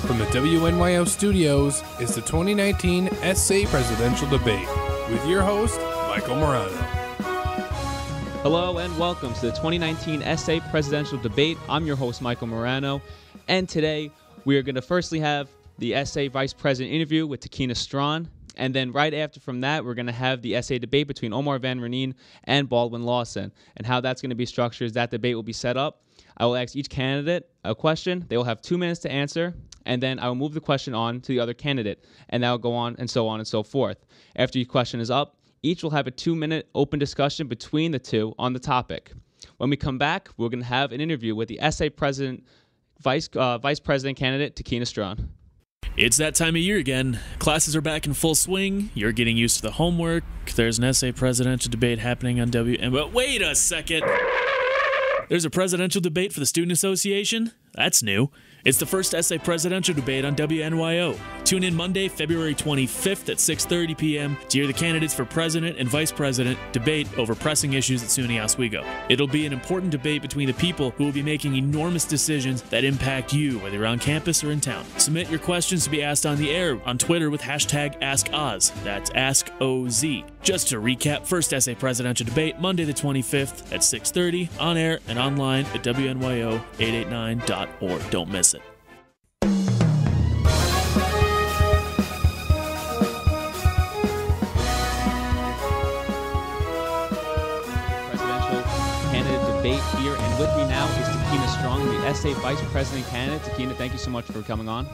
From the WNYO studios is the 2019 SA Presidential Debate with your host, Michael Marrano. Hello and welcome to the 2019 SA Presidential Debate. I'm your host, Michael Marrano, and today we are going to firstly have the SA Vice President interview with Takeena Strachan, and then right after from that, we're going to have the SA debate between Omar van Reenen and Baldwin Lawson. And how that's going to be structured is that debate will be set up. I will ask each candidate a question. They will have 2 minutes to answer, and then I will move the question on to the other candidate, and that will go on and so forth. After each question is up, each will have a 2-minute open discussion between the two on the topic. When we come back, we're going to have an interview with the SA Vice President candidate, Takeena Strachan. It's that time of year again. Classes are back in full swing. You're getting used to the homework. There's an SA presidential debate happening on But wait a second. There's a presidential debate for the Student Association? That's new. It's the first SA presidential debate on WNYO. Tune in Monday, February 25th at 6:30 p.m. to hear the candidates for president and vice president debate over pressing issues at SUNY Oswego. It'll be an important debate between the people who will be making enormous decisions that impact you, whether you're on campus or in town. Submit your questions to be asked on the air on Twitter with hashtag AskOz. That's AskOZ. Just to recap, first SA presidential debate, Monday the 25th at 6:30, on air and online at WNYO889.org. Don't miss it. Here and with me now is Takeena Strachan, the SA Vice President candidate. Takeena, thank you so much for coming on.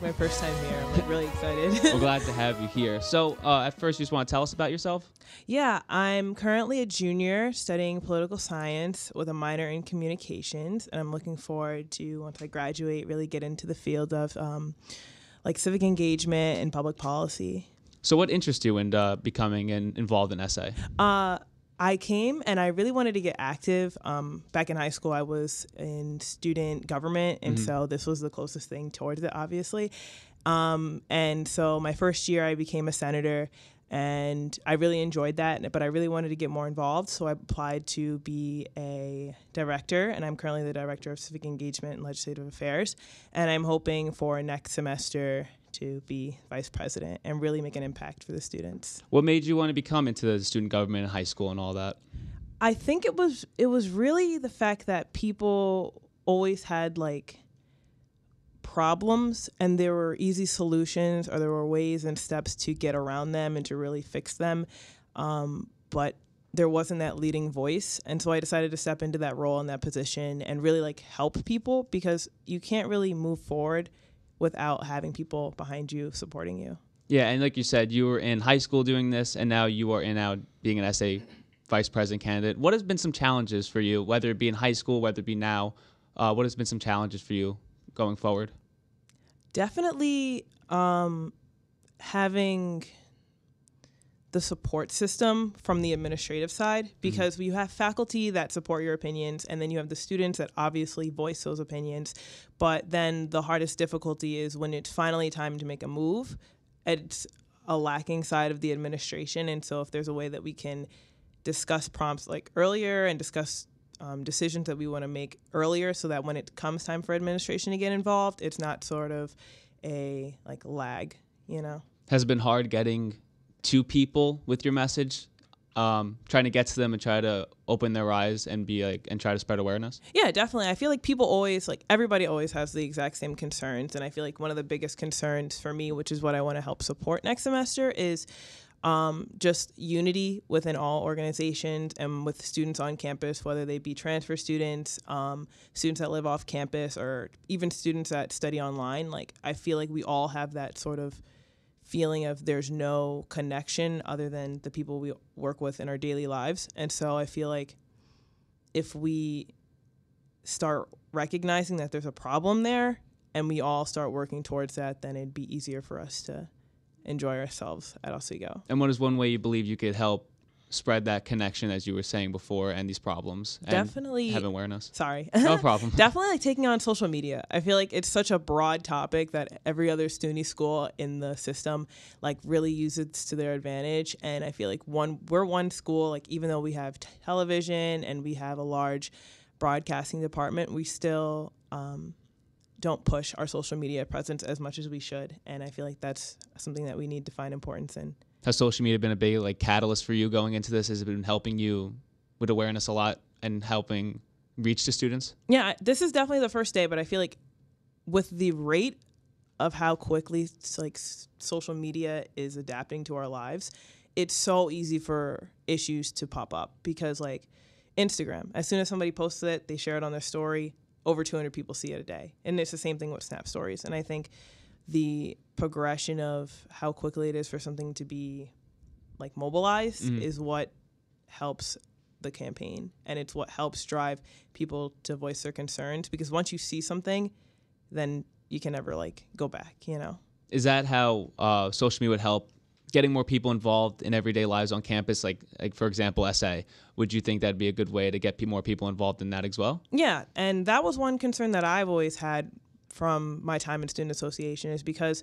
My first time here. I'm really excited. We're glad to have you here. So at first, you just want to tell us about yourself? Yeah, I'm currently a junior studying political science with a minor in communications, and I'm looking forward to, once I graduate, really get into the field of civic engagement and public policy. So what interests you in becoming involved in SA? I came and I really wanted to get active. Back in high school, I was in student government, and so this was the closest thing towards it, obviously. And so my first year, I became a senator, and I really enjoyed that, but I really wanted to get more involved, so I applied to be a director, and I'm currently the Director of Civic Engagement and Legislative Affairs, and I'm hoping for next semester to be vice president and really make an impact for the students. What made you want to become into the student government in high school and all that? I think it was really the fact that people always had problems, and there were easy solutions, or there were ways and steps to get around them and to really fix them. But there wasn't that leading voice. And so I decided to step into that role and that position and really help people, because you can't really move forward without having people behind you supporting you. Yeah, and like you said, you were in high school doing this, and now you are being an SA vice president candidate. What has been some challenges for you, whether it be in high school, whether it be now? What has been some challenges for you going forward? Definitely having the support system from the administrative side, because you have faculty that support your opinions, and then you have the students that obviously voice those opinions. But then the hardest difficulty is when it's finally time to make a move, it's a lacking side of the administration. And so if there's a way that we can discuss prompts earlier and discuss decisions that we want to make earlier, so that when it comes time for administration to get involved, it's not sort of a lag, Has it been hard getting to people with your message, trying to get to them and try to open their eyes and and try to spread awareness? Yeah, definitely. I feel like people always, everybody always has the exact same concerns. And I feel like one of the biggest concerns for me, which is what I want to help support next semester, is just unity within all organizations and with students on campus, whether they be transfer students, students that live off campus, or even students that study online. I feel like we all have that sort of feeling of there's no connection other than the people we work with in our daily lives. And so I feel like if we start recognizing that there's a problem there and we all start working towards that, then it'd be easier for us to enjoy ourselves at Oswego. And what is one way you believe you could help spread that connection, as you were saying before, and these problems? And definitely have awareness. Sorry. No problem. Definitely taking on social media. I feel like it's such a broad topic that every other SUNY school in the system really uses to their advantage. And I feel like we're one school, even though we have television and we have a large broadcasting department, we still don't push our social media presence as much as we should. And I feel like that's something that we need to find importance in. Has social media been a big like catalyst for you going into this? Has it been helping you with awareness a lot and helping reach the students? Yeah, this is definitely the first day, but I feel like with the rate of how quickly like social media is adapting to our lives, it's so easy for issues to pop up because like Instagram, as soon as somebody posts it, they share it on their story, over 200 people see it a day. And it's the same thing with Snap Stories. And I think the progression of how quickly it is for something to be like mobilized is what helps the campaign, and it's what helps drive people to voice their concerns, because once you see something, then you can never like go back, you know. Is that how social media would help getting more people involved in everyday lives on campus? Like for example, SA, would you think that'd be a good way to get more people involved in that as well? Yeah, and that was one concern that I've always had from my time in student association, is because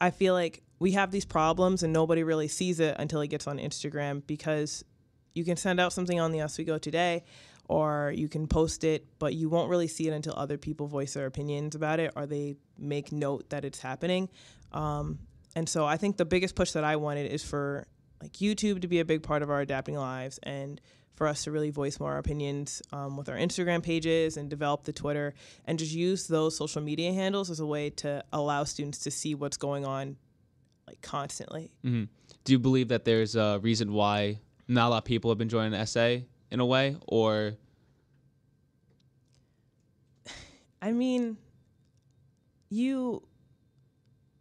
I feel like we have these problems and nobody really sees it until it gets on Instagram, because you can send out something on the Oswego Today or you can post it, but you won't really see it until other people voice their opinions about it or they make note that it's happening. And so I think the biggest push that I wanted is for like YouTube to be a big part of our adapting lives, and for us to really voice more opinions with our Instagram pages and develop the Twitter, and just use those social media handles as a way to allow students to see what's going on like constantly. Mm-hmm. Do you believe that there's a reason why not a lot of people have been joining the SA in a way, or? I mean,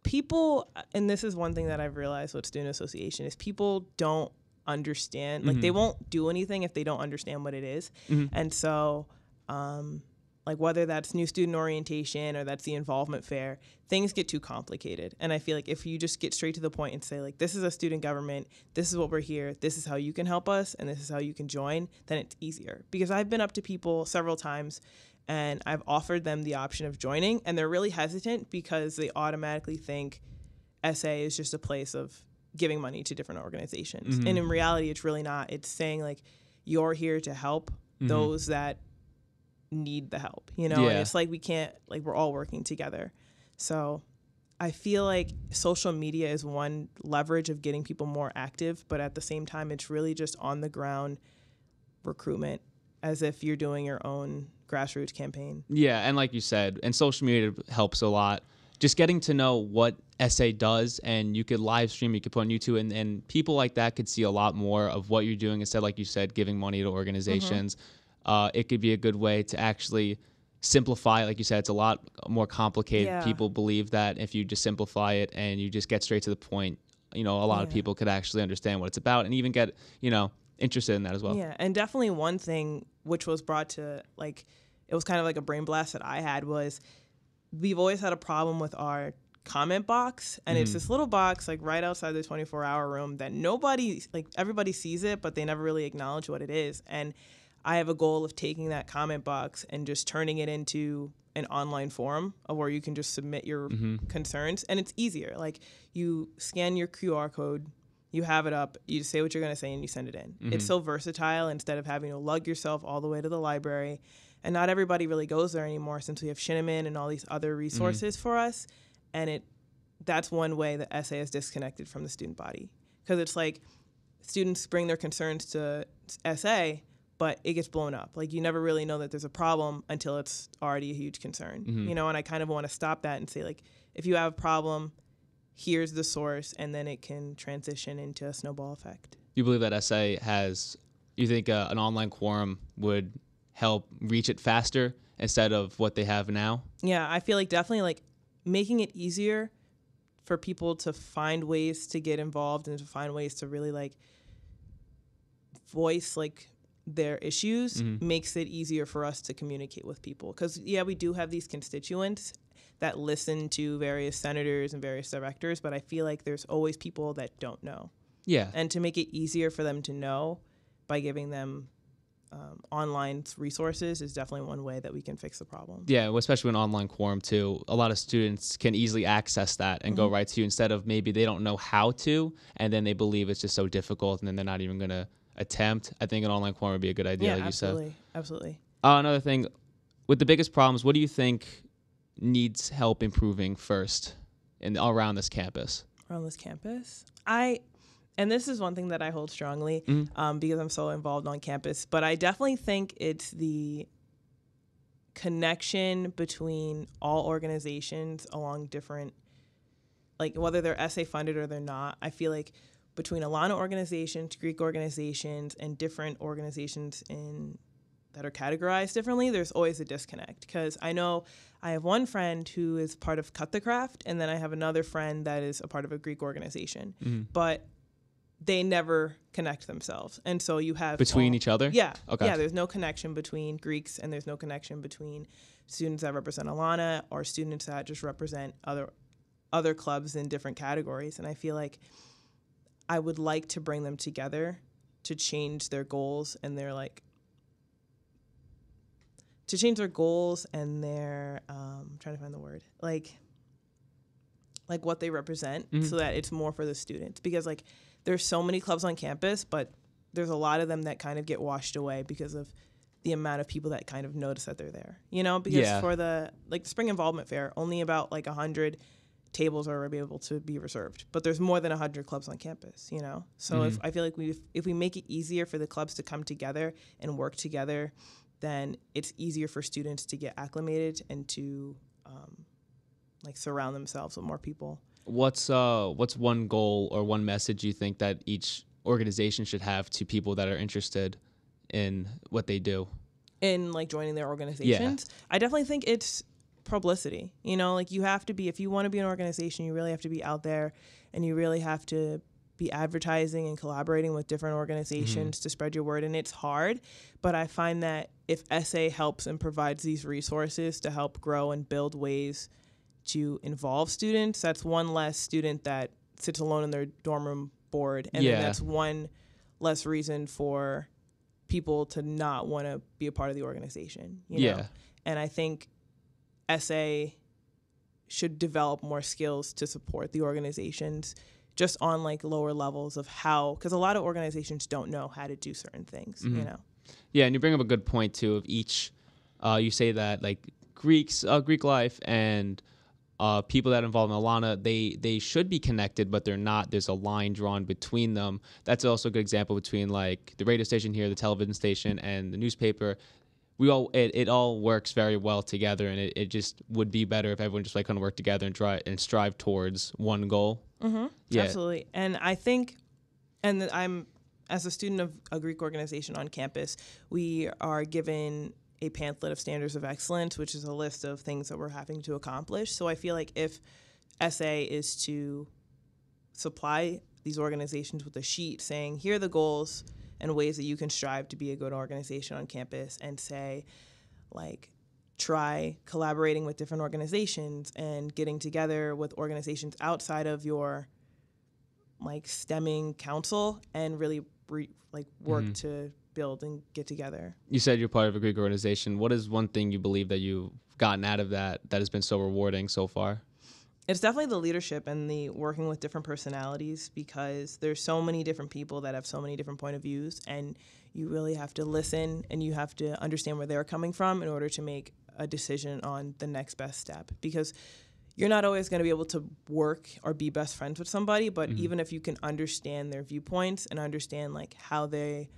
people, and this is one thing that I've realized with student association, is people don't understand, like they won't do anything if they don't understand what it is. And so like whether that's new student orientation or that's the involvement fair, things get too complicated. And I feel like if you just get straight to the point and say like, this is a student government, this is what we're here, this is how you can help us, and this is how you can join, then it's easier. Because I've been up to people several times and I've offered them the option of joining, and they're really hesitant because they automatically think SA is just a place of giving money to different organizations. And in reality, it's really not. It's saying like, you're here to help those that need the help, you know. And it's like we can't, like, we're all working together. So I feel like social media is one leverage of getting people more active, but at the same time it's really just on the ground recruitment, as if you're doing your own grassroots campaign. Yeah, and like you said, and social media helps a lot, just getting to know what SA does, and you could live stream, you could put on YouTube, and people like that could see a lot more of what you're doing instead, like you said, giving money to organizations. It could be a good way to actually simplify. Like you said, it's a lot more complicated. Yeah. People believe that if you just simplify it and you just get straight to the point, you know, a lot of people could actually understand what it's about and even get, you know, interested in that as well. Yeah, and definitely one thing which was brought to, like, it was kind of like a brain blast that I had, was we've always had a problem with our comment box, and it's this little box like right outside the 24-hour room that nobody, like, everybody sees it, but they never really acknowledge what it is. And I have a goal of taking that comment box and just turning it into an online forum of where you can just submit your concerns, and it's easier. Like, you scan your QR code, you have it up, you say what you're going to say, and you send it in. It's so versatile instead of having to lug yourself all the way to the library. And not everybody really goes there anymore since we have Shinneman and all these other resources for us. And that's one way that SA is disconnected from the student body. Because it's like students bring their concerns to SA, but it gets blown up. Like, you never really know that there's a problem until it's already a huge concern. You know, and I kind of want to stop that and say, like, if you have a problem, here's the source, and then it can transition into a snowball effect. You believe that SA you think an online quorum would help reach it faster instead of what they have now? Yeah, I feel like definitely, like, making it easier for people to find ways to get involved and to find ways to really, like, voice, like, their issues makes it easier for us to communicate with people. Because, yeah, we do have these constituents that listen to various senators and various directors, but I feel like there's always people that don't know. Yeah. And to make it easier for them to know by giving them online resources is definitely one way that we can fix the problem. Yeah, especially with online quorum too. A lot of students can easily access that and go right to you, instead of maybe they don't know how to, and then they believe it's just so difficult, and then they're not even going to attempt. I think an online quorum would be a good idea, like you said. Absolutely. Another thing, with the biggest problems, what do you think, needs help improving first around this campus? Around this campus? And this is one thing that I hold strongly because I'm so involved on campus, but I definitely think it's the connection between all organizations along different, like whether they're SA funded or they're not. I feel like between Alana organizations, Greek organizations, and different organizations that are categorized differently, there's always a disconnect. Because I know I have one friend who is part of Cut the Craft, and then I have another friend that is a part of a Greek organization. But they never connect themselves. And so you have... Between each other? Yeah. Okay. Yeah, there's no connection between Greeks, and there's no connection between students that represent Alana or students that just represent other clubs in different categories. And I feel like I would like to bring them together to change their goals and their, like... To change their goals and their... I'm trying to find the word. Like what they represent so that it's more for the students. Because, like... There's so many clubs on campus, but there's a lot of them that kind of get washed away because of the amount of people that kind of notice that they're there, you know? Because for the Spring Involvement Fair, only about 100 tables are able to be reserved, but there's more than 100 clubs on campus, you know? So if I feel like if we make it easier for the clubs to come together and work together, then it's easier for students to get acclimated and to surround themselves with more people. What's one goal or one message you think that each organization should have to people that are interested in what they do? In joining their organizations? Yeah. I definitely think it's publicity. You know, you have to be, if you want to be an organization, you really have to be out there and you really have to be advertising and collaborating with different organizations to spread your word. And it's hard, but I find that if SA helps and provides these resources to help grow and build ways to involve students, that's one less student that sits alone in their dorm room bored, and then that's one less reason for people to not want to be a part of the organization. You know? And I think SA should develop more skills to support the organizations just on lower levels of how, because a lot of organizations don't know how to do certain things, you know? Yeah, and you bring up a good point too of each, you say that Greek life and people that are involved in Alana, they should be connected, but they're not. There's a line drawn between them. That's also a good example between the radio station here, the television station, and the newspaper. It all works very well together, and it just would be better if everyone just kind of work together and try and strive towards one goal. Yeah. Absolutely. And I think, and I'm, as a student of a Greek organization on campus, we are given a pamphlet of standards of excellence, which is a list of things that we're having to accomplish. So I feel like if SA is to supply these organizations with a sheet saying, here are the goals and ways that you can strive to be a good organization on campus, and say, try collaborating with different organizations and getting together with organizations outside of your, stemming council, and really work to build and get together. You said you're part of a Greek organization. What is one thing you believe that you've gotten out of that has been so rewarding so far? It's definitely the leadership and the working with different personalities, because there's so many different people that have so many different point of views, and you really have to listen and you have to understand where they're coming from in order to make a decision on the next best step. Because you're not always going to be able to work or be best friends with somebody, but even if you can understand their viewpoints and understand how they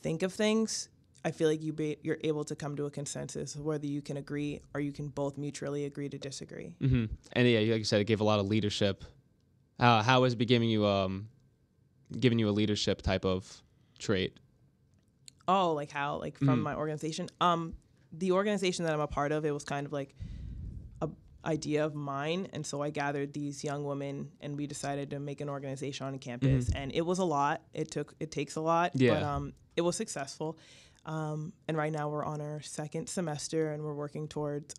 think of things, I feel like you're able to come to a consensus whether you can agree or you can both mutually agree to disagree. And yeah, like you said, it gave a lot of leadership. How has it been giving you a leadership type of trait? Oh, how from my organization? The organization that I'm a part of, it was kind of a idea of mine, and so I gathered these young women and we decided to make an organization on campus, and it was a lot. It takes a lot, but it was successful. And right now we're on our second semester and we're working towards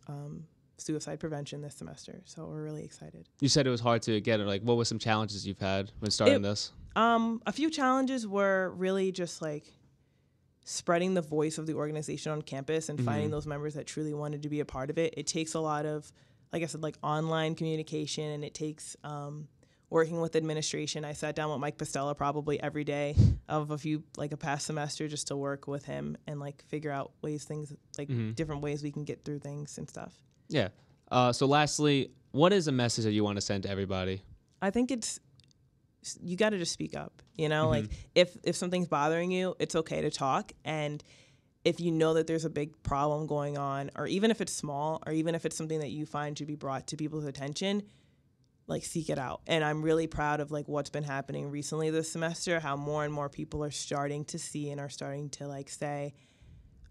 suicide prevention this semester. So we're really excited. You said it was hard to get it. What were some challenges you've had when starting this? A few challenges were really just spreading the voice of the organization on campus and finding those members that truly wanted to be a part of it. It takes a lot of, like I said, online communication, and it takes working with administration. I sat down with Mike Pastella probably every day of a past semester just to work with him and figure out different ways we can get through things and stuff. Yeah. So lastly, what is a message that you want to send to everybody? I think you got to just speak up, like if something's bothering you, it's okay to talk. And if you know that there's a big problem going on, or even if it's small, or even if it's something that you find should be brought to people's attention, like seek it out. And I'm really proud of like what's been happening recently this semester, how more and more people are starting to see and are starting to like say,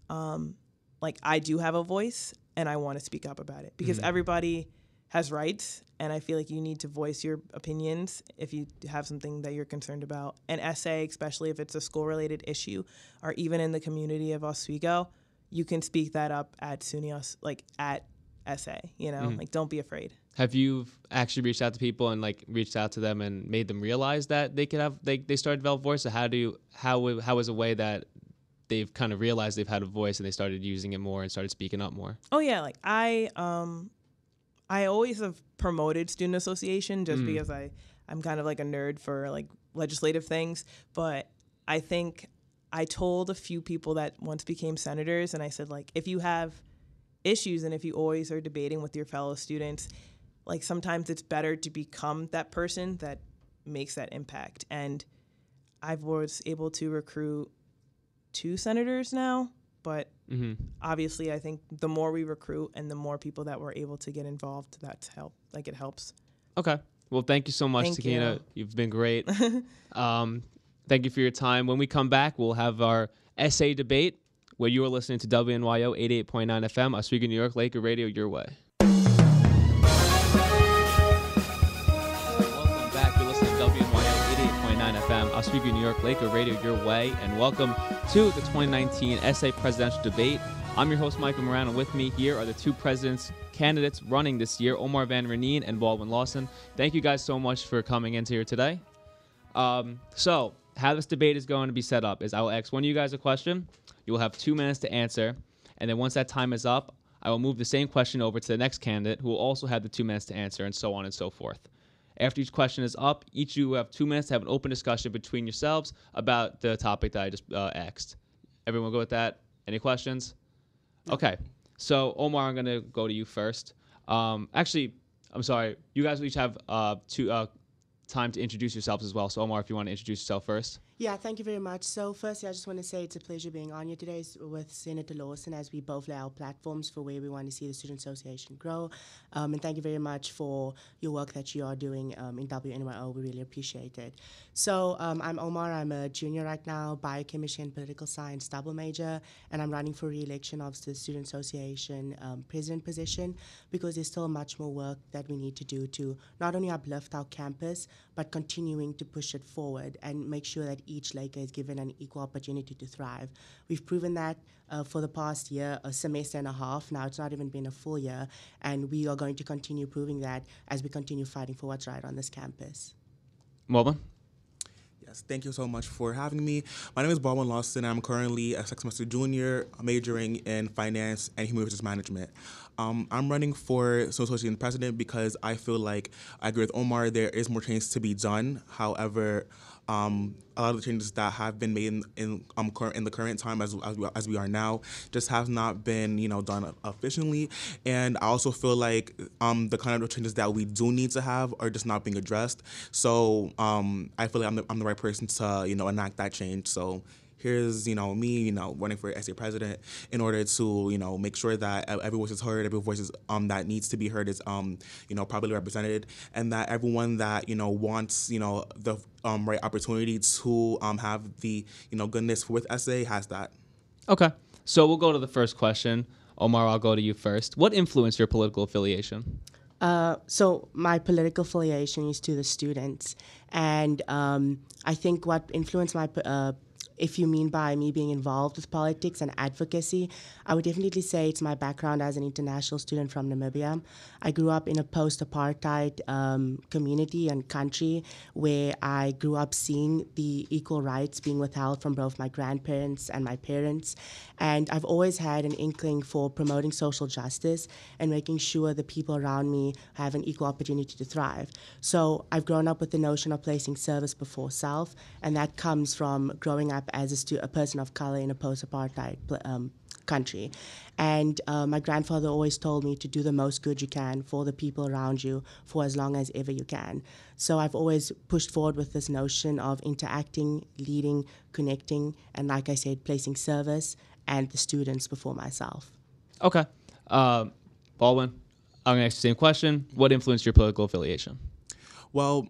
like I do have a voice and I want to speak up about it, because everybody has rights, and I feel like you need to voice your opinions if you have something that you're concerned about. And SA, especially if it's a school-related issue, or even in the community of Oswego, you can speak that up at SUNY, like at SA, like don't be afraid. Have you actually reached out to people and like reached out to them and made them realize that they could have they started to develop voice? So how is a way that they've kind of realized they've had a voice and they started using it more and started speaking up more? Oh yeah, like I always have promoted student association just because I'm kind of like a nerd for like legislative things. But I think I told a few people that once became senators, and I said, like, if you have issues and if you always are debating with your fellow students, like sometimes it's better to become that person that makes that impact. And I was able to recruit 2 senators now. But obviously, I think the more we recruit and the more people that we're able to get involved, that's help. Like it helps. Okay. Well, thank you so much, Takeena. You've been great. Thank you for your time. When we come back, we'll have our essay debate, where you are listening to WNYO 88.9 FM, Oswego, New York, Laker Radio, your way. Welcome back. You're listening to WNYO 88.9 FM, Oswego, New York, Laker Radio, your way, and welcome to the 2019 SA presidential debate. I'm your host, Michael Marrano. With me here are the 2 presidents candidates running this year, Omar van Reenen and Baldwin Lawson. Thank you guys so much for coming into here today. So how this debate is going to be set up is I will ask one of you guys a question. You will have 2 minutes to answer. And then once that time is up, I will move the same question over to the next candidate, who will also have the 2 minutes to answer, and so on and so forth. After each question is up, each of you have 2 minutes to have an open discussion between yourselves about the topic that I just asked. Everyone go with that? Any questions? Okay. So, Omar, I'm going to go to you first. Actually, I'm sorry. You guys will each have time to introduce yourselves as well. So, Omar, if you want to introduce yourself first. Yeah, thank you very much. So firstly, I just want to say it's a pleasure being on here today with Senator Lawson, as we both lay our platforms for where we want to see the Student Association grow. And thank you very much for your work that you are doing in WNYO. We really appreciate it. So I'm Omar. I'm a junior right now, biochemistry and political science double major, and I'm running for re-election of the Student Association president position, because there's still much more work that we need to do to not only uplift our campus, but continuing to push it forward and make sure that each Laker is given an equal opportunity to thrive. We've proven that for the past year, a semester and a half. Now it's not even been a full year, and we are going to continue proving that as we continue fighting for what's right on this campus. Baldwin? Yes, thank you so much for having me. My name is Baldwin Lawson. I'm currently a second semester junior, majoring in finance and human resources management. I'm running for association president because I feel like I agree with Omar. There is more change to be done. However, a lot of the changes that have been made in the current time as we are now just have not been done efficiently, and I also feel like the kind of changes that we do need to have are just not being addressed. So I feel like I'm the right person to enact that change. So here's me running for SA president in order to make sure that every voice is heard, every voice is that needs to be heard is properly represented, and that everyone that wants the right opportunity to have the goodness with SA has that. Okay, so we'll go to the first question. Omar, I'll go to you first. What influenced your political affiliation? So my political affiliation is to the students, and I think what influenced my if you mean by me being involved with politics and advocacy, I would definitely say it's my background as an international student from Namibia. I grew up in a post-apartheid community and country where I grew up seeing the equal rights being withheld from both my grandparents and my parents. And I've always had an inkling for promoting social justice and making sure the people around me have an equal opportunity to thrive. So I've grown up with the notion of placing service before self, and that comes from growing up as a person of color in a post-apartheid country. And my grandfather always told me to do the most good you can for the people around you for as long as ever you can. So I've always pushed forward with this notion of interacting, leading, connecting, and like I said, placing service and the students before myself. Okay. Baldwin, I'm going to ask the same question. What influenced your political affiliation? Well,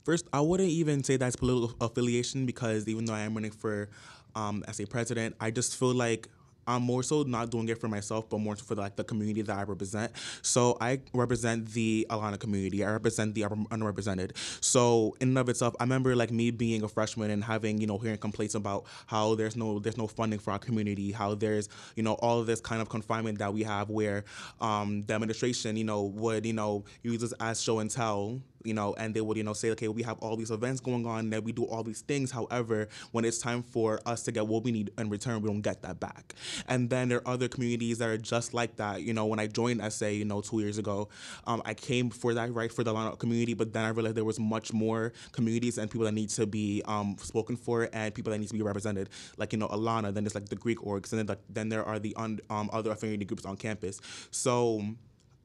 first, I wouldn't even say that's political affiliation because even though I am running for as a president, I just feel like I'm more so not doing it for myself, but more for like the community that I represent. So I represent the Alana community. I represent the underrepresented. So in and of itself, I remember like me being a freshman and having, hearing complaints about how there's no funding for our community, how there's, all of this kind of confinement that we have where the administration, would, use this as show and tell, and they would, say, okay, we have all these events going on, that we do all these things. However, when it's time for us to get what we need in return, we don't get that back. And then there are other communities that are just like that. When I joined SA, 2 years ago, I came for that, right, for the Lana community, but then I realized there was much more communities and people that need to be spoken for and people that need to be represented, like, Alana, then there's like the Greek orgs, and then there are the other affinity groups on campus. So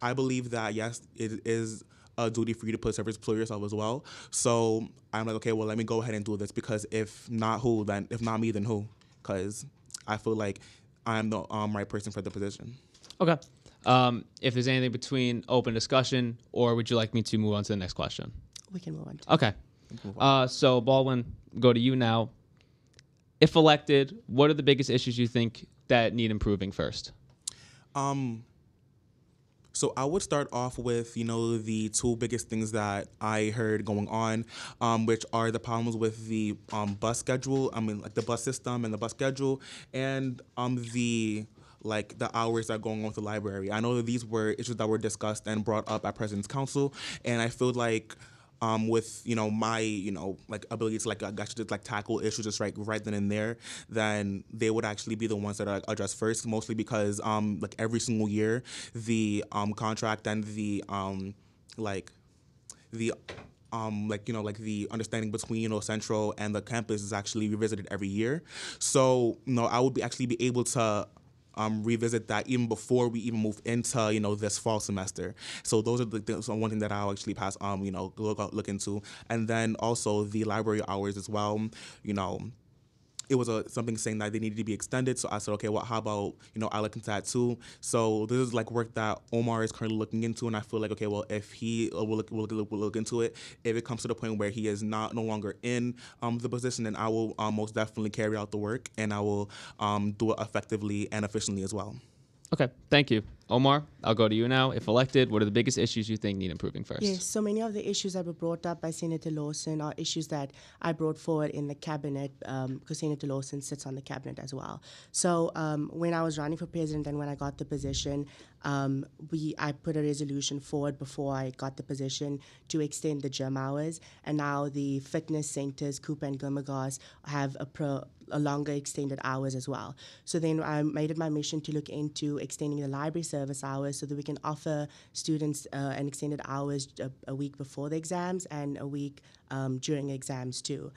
I believe that, yes, it is a duty for you to put service for yourself as well. So I'm like, okay, well, let me go ahead and do this because if not me, then who? Because I feel like I'm the right person for the position. Okay. If there's anything between open discussion, or would you like me to move on to the next question? We can move on. Okay. So Baldwin, go to you now. If elected, what are the biggest issues you think that need improving first? So I would start off with, the two biggest things that I heard going on, which are the problems with the bus schedule. Like the bus system and the bus schedule, and the hours that are going on with the library. I know that these were issues that were discussed and brought up at President's Council, and I feel like with my ability to actually just tackle issues just right then and there, then they would actually be the ones that are addressed first. Mostly because every single year the contract and the the understanding between Central and the campus is actually revisited every year. So I would be able to revisit that even before we even move into this fall semester. So those are the things, one thing that I'll actually pass look into, and then also the library hours as well. It was something saying that they needed to be extended. So I said, okay, well, how about, I look into that too. So this is work that Omar is currently looking into. And I feel like, okay, well, if he will look into it, if it comes to the point where he is no longer in the position, then I will most definitely carry out the work and I will do it effectively and efficiently as well. Okay, thank you. Omar, I'll go to you now. If elected, what are the biggest issues you think need improving first? Yes, so many of the issues that were brought up by Senator Lawson are issues that I brought forward in the cabinet because Senator Lawson sits on the cabinet as well. So when I was running for president and when I got the position, I put a resolution forward before I got the position to extend the gym hours, and now the fitness centers, Cooper and Gummagas, have a longer extended hours as well. So then I made it my mission to look into extending the library service hours so that we can offer students an extended hours a week before the exams and a week during exams too.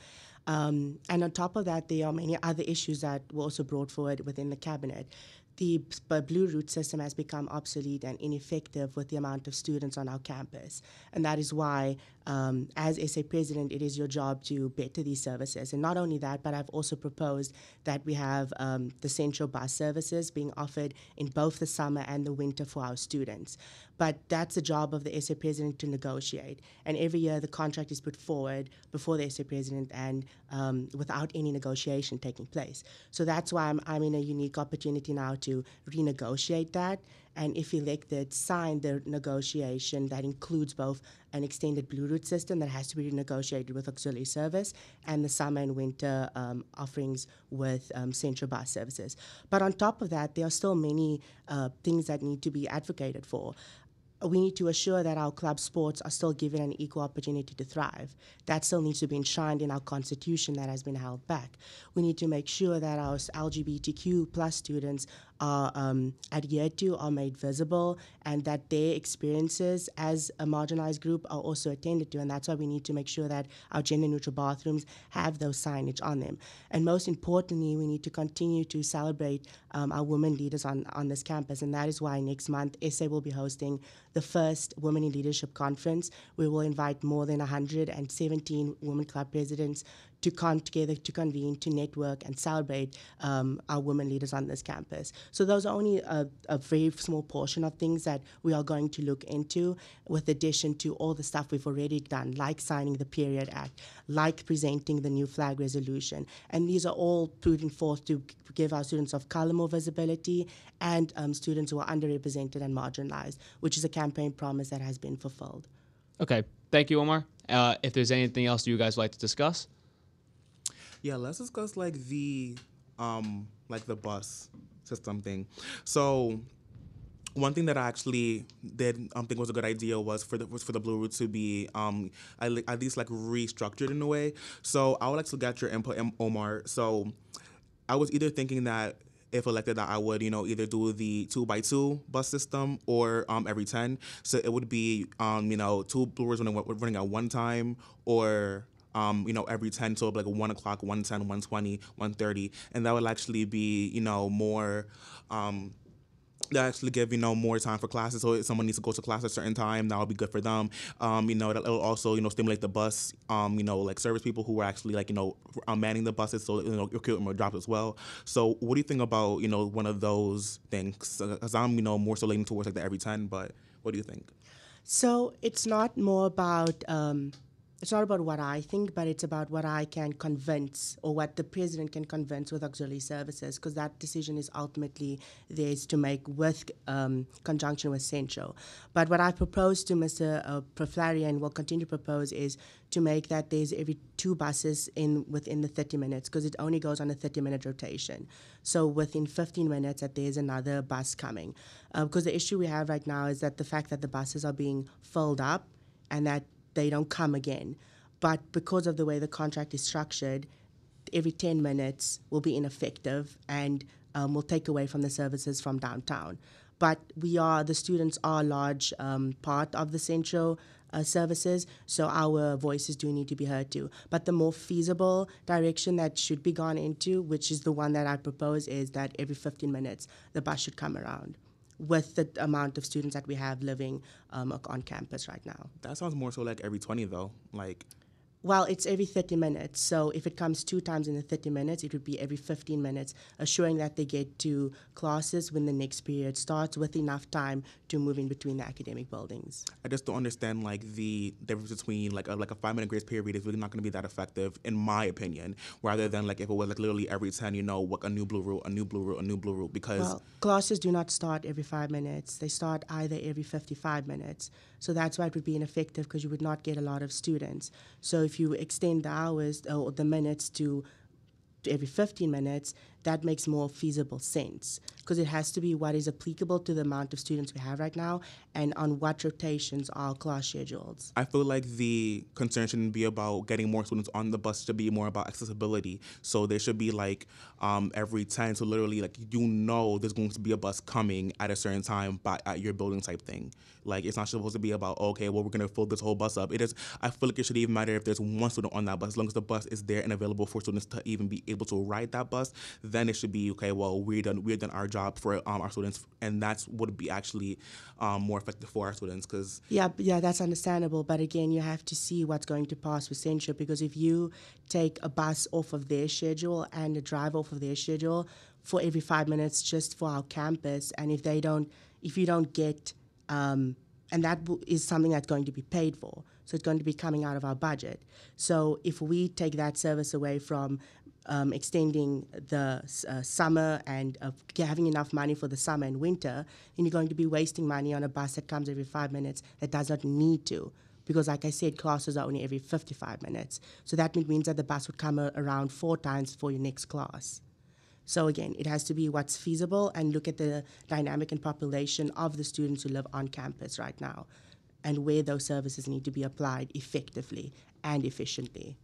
And on top of that, there are many other issues that were also brought forward within the cabinet. The Blue Route system has become obsolete and ineffective with the amount of students on our campus. And that is why, as SA President, it is your job to better these services. And not only that, but I've also proposed that we have the central bus services being offered in both the summer and the winter for our students. But that's the job of the SA President to negotiate. And every year the contract is put forward before the SA President and without any negotiation taking place. So that's why I'm in a unique opportunity now to renegotiate that, and if elected, sign the negotiation that includes both an extended Blue Route system that has to be renegotiated with auxiliary service and the summer and winter offerings with central bus services. But on top of that, there are still many things that need to be advocated for. We need to assure that our club sports are still given an equal opportunity to thrive. That still needs to be enshrined in our constitution that has been held back. We need to make sure that our LGBTQ plus students are adhered to, are made visible, and that their experiences as a marginalized group are also attended to. And that's why we need to make sure that our gender-neutral bathrooms have those signage on them. And most importantly, we need to continue to celebrate our women leaders on this campus. And that is why next month, SA will be hosting the first Women in Leadership Conference. We will invite more than 117 Women Club presidents to come together, to convene, to network, and celebrate our women leaders on this campus. So those are only a very small portion of things that we are going to look into, with addition to all the stuff we've already done, like signing the Period Act, like presenting the new flag resolution. And these are all putting forth to give our students of color more visibility and students who are underrepresented and marginalized, which is a campaign promise that has been fulfilled. Okay, thank you, Omar. If there's anything else you guys would like to discuss? Yeah, let's discuss like the bus system thing. So one thing that I actually did think was a good idea was for the Blue Route to be at least like restructured in a way. So I would like to get your input, Omar. So I was either thinking that if elected, that I would either do the 2x2 bus system or every 10. So it would be 2 Blue Routes running at one time, or every 10, so like 1 o'clock, 1:10, 1:20, 1:30, and that would actually be, more, that actually give, more time for classes. So if someone needs to go to class at a certain time, that would be good for them. It'll also, stimulate the bus, like service people who are actually like, manning the buses, so, your equipment will drop as well. So what do you think about, one of those things? Because I'm, more so leaning towards like the every 10, but what do you think? So it's not more about it's not about what I think, but it's about what I can convince, or what the president can convince with auxiliary services, because that decision is ultimately theirs to make with conjunction with Central. But what I proposed to Mr. Proflari, and will continue to propose, is to make that there's every 2 buses within the 30 minutes, because it only goes on a 30-minute rotation. So within 15 minutes that there's another bus coming. Because the issue we have right now is that the fact that the buses are being filled up and that they don't come again. But because of the way the contract is structured, every 10 minutes will be ineffective and will take away from the services from downtown. But the students are a large part of the Central services, so our voices do need to be heard too. But the more feasible direction that should be gone into, which is the one that I propose, is that every 15 minutes the bus should come around, with the amount of students that we have living on campus right now. That sounds more so like every 20 though. Well, it's every 30 minutes. So if it comes 2 times in the 30 minutes, it would be every 15 minutes, assuring that they get to classes when the next period starts, with enough time to move in between the academic buildings. I just don't understand the difference between a 5-minute grace period is really not going to be that effective, in my opinion, rather than if it was literally every 10, a new blue route, a new blue route, a new blue route, because... Well, classes do not start every 5 minutes. They start either every 55 minutes. So that's why it would be ineffective, because you would not get a lot of students. So if you extend the hours or the minutes to every 15 minutes, that makes more feasible sense, because it has to be what is applicable to the amount of students we have right now and on what rotations are class schedules. I feel like the concern shouldn't be about getting more students on the bus, to be more about accessibility. So there should be every 10, so literally there's going to be a bus coming at a certain time at your building type thing. It's not supposed to be about, okay, well, we're going to fill this whole bus up. I feel like it should even matter if there's one student on that bus. As long as the bus is there and available for students to even be able to ride that bus, then it should be, okay, well, we've done our job for our students, and that's would be actually more effective for our students. Because yeah, that's understandable. But again, you have to see what's going to pass with Central, because if you take a bus off of their schedule and a drive off of their schedule for every 5 minutes just for our campus, and if you don't get and that is something that's going to be paid for. So it's going to be coming out of our budget. So if we take that service away from extending the summer and having enough money for the summer and winter, then you're going to be wasting money on a bus that comes every 5 minutes that does not need to. Because like I said, classes are only every 55 minutes. So that means that the bus would come around 4 times for your next class. So again, it has to be what's feasible and look at the dynamic and population of the students who live on campus right now, and where those services need to be applied effectively and efficiently.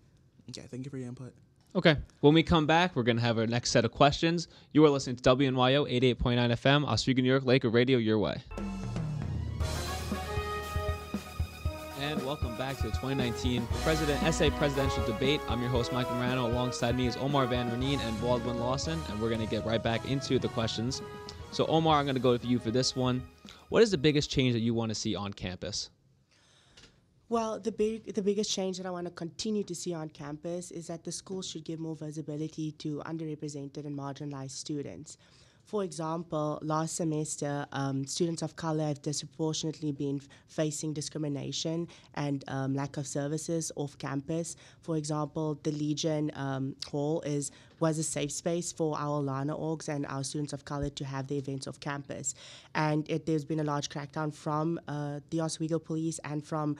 Okay, thank you for your input. Okay. When we come back, we're going to have our next set of questions. You are listening to WNYO 88.9 FM, Oswego, New York, Laker Radio, your way. And welcome back to the 2019 SA Presidential Debate. I'm your host, Michael Marrano. Alongside me is Omar Van Reenen and Baldwin Lawson, and we're going to get right back into the questions. So, Omar, I'm going to go with you for this one. What is the biggest change that you want to see on campus? Well, the biggest change that I want to continue to see on campus is that the school should give more visibility to underrepresented and marginalized students. For example, last semester, students of color have disproportionately been facing discrimination and lack of services off campus. For example, the Legion Hall was a safe space for our Lana orgs and our students of color to have their events off campus. And there's been a large crackdown from the Oswego police and from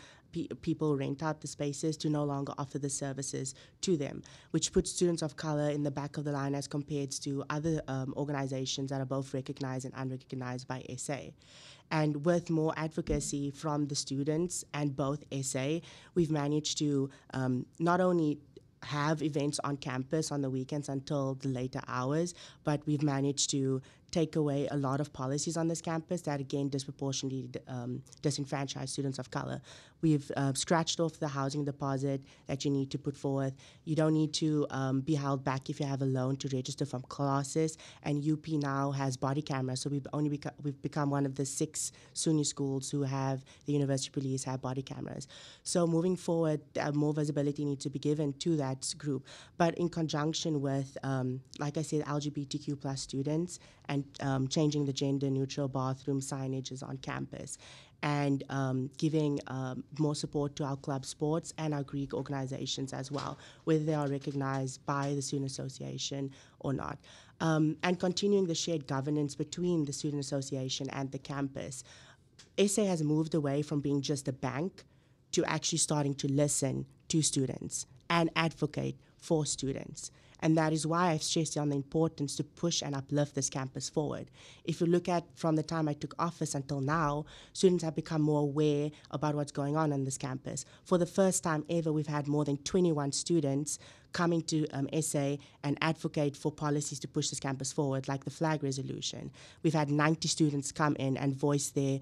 people rent out the spaces to no longer offer the services to them, which puts students of color in the back of the line as compared to other organizations that are both recognized and unrecognized by SA. And with more advocacy from the students and both SA, we've managed to not only have events on campus on the weekends until the later hours, but we've managed to take away a lot of policies on this campus that, again, disproportionately disenfranchise students of color. We've scratched off the housing deposit that you need to put forth. You don't need to be held back if you have a loan to register from classes. And UP now has body cameras, so we've become one of the 6 SUNY schools who have the University Police have body cameras. So moving forward, more visibility needs to be given to that group. But in conjunction with, like I said, LGBTQ plus students and changing the gender-neutral bathroom signages on campus, and giving more support to our club sports and our Greek organizations as well, whether they are recognized by the Student Association or not. And continuing the shared governance between the Student Association and the campus. SA has moved away from being just a bank to actually starting to listen to students and advocate for students. And that is why I've stressed on the importance to push and uplift this campus forward. If you look at from the time I took office until now, students have become more aware about what's going on this campus. For the first time ever, we've had more than 21 students coming to SA and advocate for policies to push this campus forward, like the flag resolution. We've had 90 students come in and voice their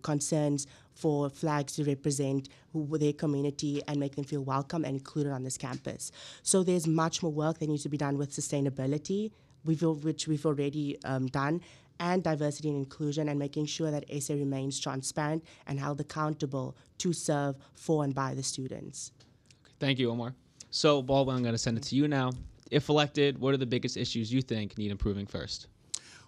concerns for flags to represent their community and make them feel welcome and included on this campus. So there's much more work that needs to be done with sustainability, which we've already done, and diversity and inclusion, and making sure that SA remains transparent and held accountable to serve for and by the students. Thank you, Omar. So, Baldwin, I'm going to send it to you now. If elected, what are the biggest issues you think need improving first?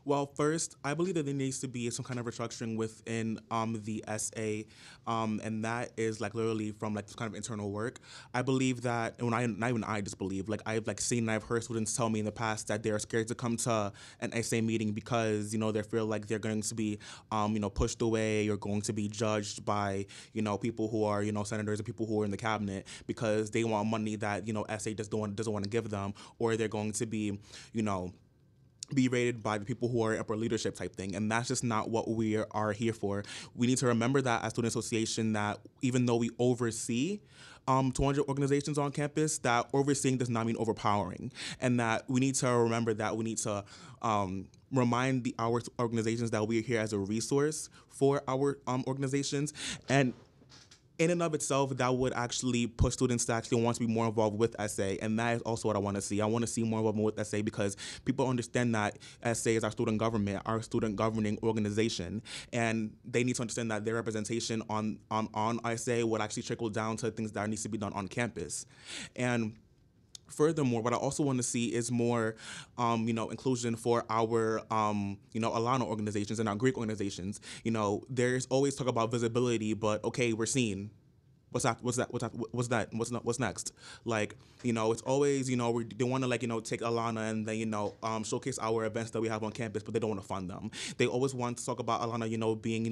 Well, first, I believe that there needs to be some kind of restructuring within the SA, and that is like literally from like this kind of internal work. I believe that, and not even I just believe, like I've like seen and I've heard students tell me in the past that they're scared to come to an SA meeting because they feel like they're going to be pushed away or going to be judged by people who are senators or people who are in the cabinet because they want money that SA doesn't want to give them, or they're going to be be rated by the people who are in upper leadership type thing. And that's just not what we are here for. We need to remember that as Student Association, that even though we oversee 200 organizations on campus, that overseeing does not mean overpowering. And that we need to remember that we need to remind our organizations that we are here as a resource for our organizations. And in and of itself, that would actually push students to actually want to be more involved with SA, and that is also what I want to see. I want to see more involvement with SA because people understand that SA is our student government, our student governing organization, and they need to understand that their representation on SA would actually trickle down to things that needs to be done on campus. And furthermore, what I also want to see is more, inclusion for our, Alana organizations and our Greek organizations. There's always talk about visibility, but okay, we're seen. What's next? Like, it's always, they want to take Alana and then, showcase our events that we have on campus, but they don't want to fund them. They always want to talk about Alana, being,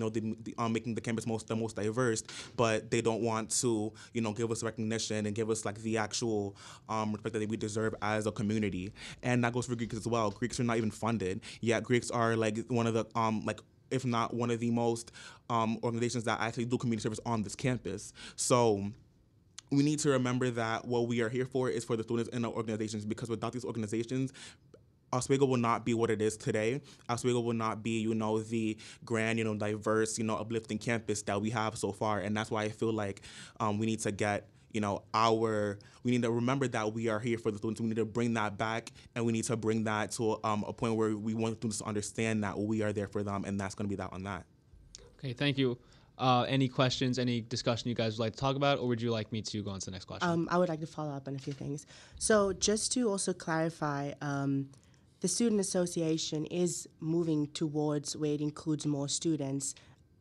making the campus the most diverse, but they don't want to, give us recognition and give us the actual respect that we deserve as a community. And that goes for Greeks as well. Greeks are not even funded, yet Greeks are one of the if not one of the most organizations that actually do community service on this campus. So we need to remember that what we are here for is for the students in our organizations, because without these organizations, Oswego will not be what it is today. Oswego will not be, the grand, diverse, uplifting campus that we have so far. And that's why I feel like we need to get, we need to remember that we are here for the students. We need to bring that back, and we need to bring that to a point where we want students to understand that we are there for them, and that's going to be that on that. Okay, thank you. Any questions, any discussion you guys would like to talk about, or would you like me to go on to the next question? I would like to follow up on a few things. So just to also clarify, the Student Association is moving towards where it includes more students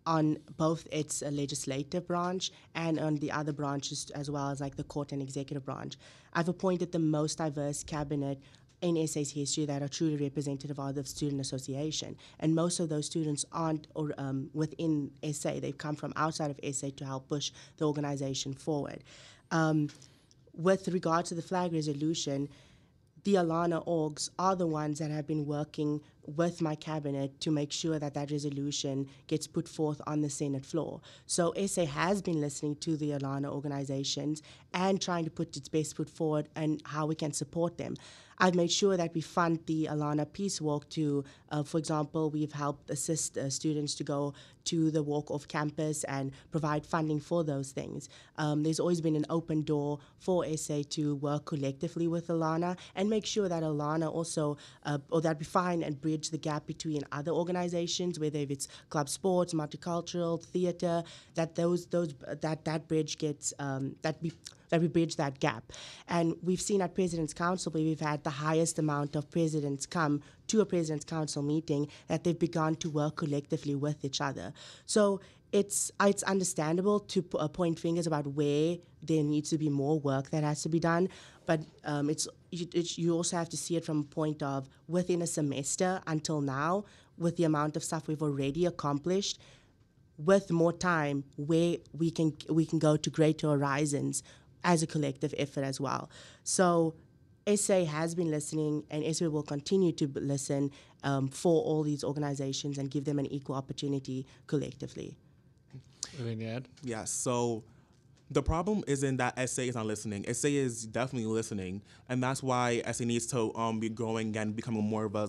on both its legislative branch and on the other branches, as well as like the court and executive branch. I've appointed the most diverse cabinet in SA's history that are truly representative of the Student Association. And most of those students aren't within SA. They've come from outside of SA to help push the organization forward. With regard to the flag resolution, the Alana orgs are the ones that have been working with my cabinet to make sure that that resolution gets put forth on the Senate floor. So SA has been listening to the Alana organizations and trying to put its best foot forward and how we can support them. I've made sure that we fund the Alana Peace Walk to, for example, we've helped assist students to go to the walk off campus and provide funding for those things. There's always been an open door for SA to work collectively with Alana and make sure that Alana also, or that we find and bridge the gap between other organizations, whether it's club sports, multicultural, theater, that that bridge gets, that we bridge that gap. And we've seen at President's Council, where we've had the highest amount of presidents come to a President's Council meeting, that they've begun to work collectively with each other. So it's understandable to point fingers about where there needs to be more work that has to be done, but you also have to see it from a point of within a semester until now, with the amount of stuff we've already accomplished, with more time, where we can go to greater horizons as a collective effort as well. So SA has been listening, and SA will continue to listen for all these organizations and give them an equal opportunity collectively. Anything to add? Yeah, so the problem isn't that SA is not listening. SA is definitely listening, and that's why SA needs to be growing and becoming more of a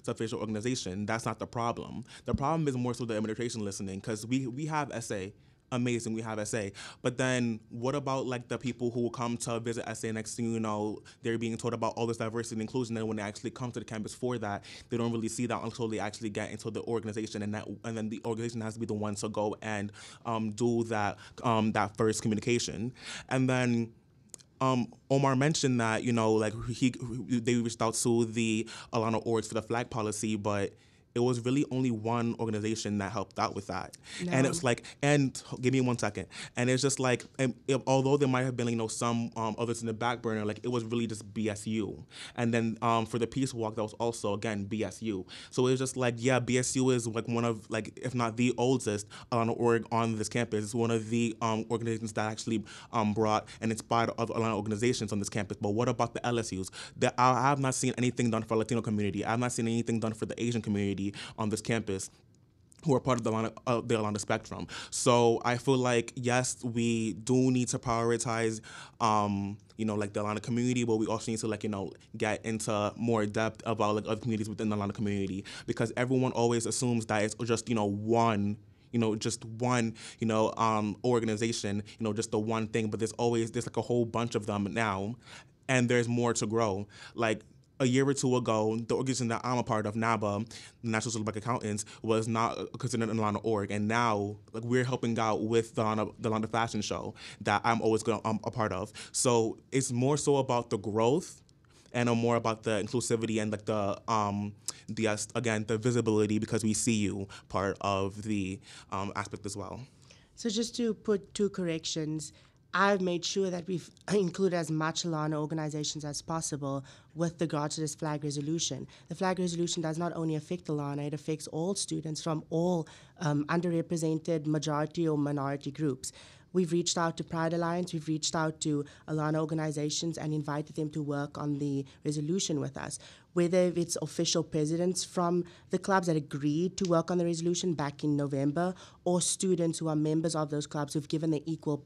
self-official organization. That's not the problem. The problem is more so the administration listening, because we have SA. Amazing, we have SA. But then what about like the people who will come to visit SA, next thing you know, they're being told about all this diversity and inclusion, and when they actually come to the campus for that, they don't really see that until they actually get into the organization, and then the organization has to be the one to go and do that first communication. And then Omar mentioned that, like they reached out to the Alana orgs for the flag policy, but it was really only one organization that helped out with that. No. And it's like, and give me 1 second. And it's just like, although there might have been, some others in the back burner, like it was really just BSU. And then for the Peace Walk, that was also, again, BSU. So it was just like, yeah, BSU is like one of, like, if not the oldest org on this campus. It's one of the organizations that actually brought and inspired other Alana organizations on this campus. But what about the LSUs? I have not seen anything done for the Latino community. I have not seen anything done for the Asian community on this campus, who are part of the Alana spectrum. So I feel like, yes, we do need to prioritize, like the Alana community, but we also need to, get into more depth about like other communities within the Alana community, because everyone always assumes that it's just, one organization, just the one thing, but there's like a whole bunch of them now, and there's more to grow. Like, a year or two ago, the organization that I'm a part of, NABA, the National Association of Black Accountants, was not considered an Alana org, and now like we're helping out with the Alana Fashion Show that I'm always a part of. So it's more so about the growth and more about the inclusivity and like the visibility, because we see you part of the aspect as well. So just to put two corrections, I've made sure that we've included as much Alana organizations as possible with regards to this flag resolution. The flag resolution does not only affect Alana, it affects all students from all underrepresented majority or minority groups. We've reached out to Pride Alliance, we've reached out to Alana organizations and invited them to work on the resolution with us. whether it's official presidents from the clubs that agreed to work on the resolution back in November, or students who are members of those clubs who've given their equal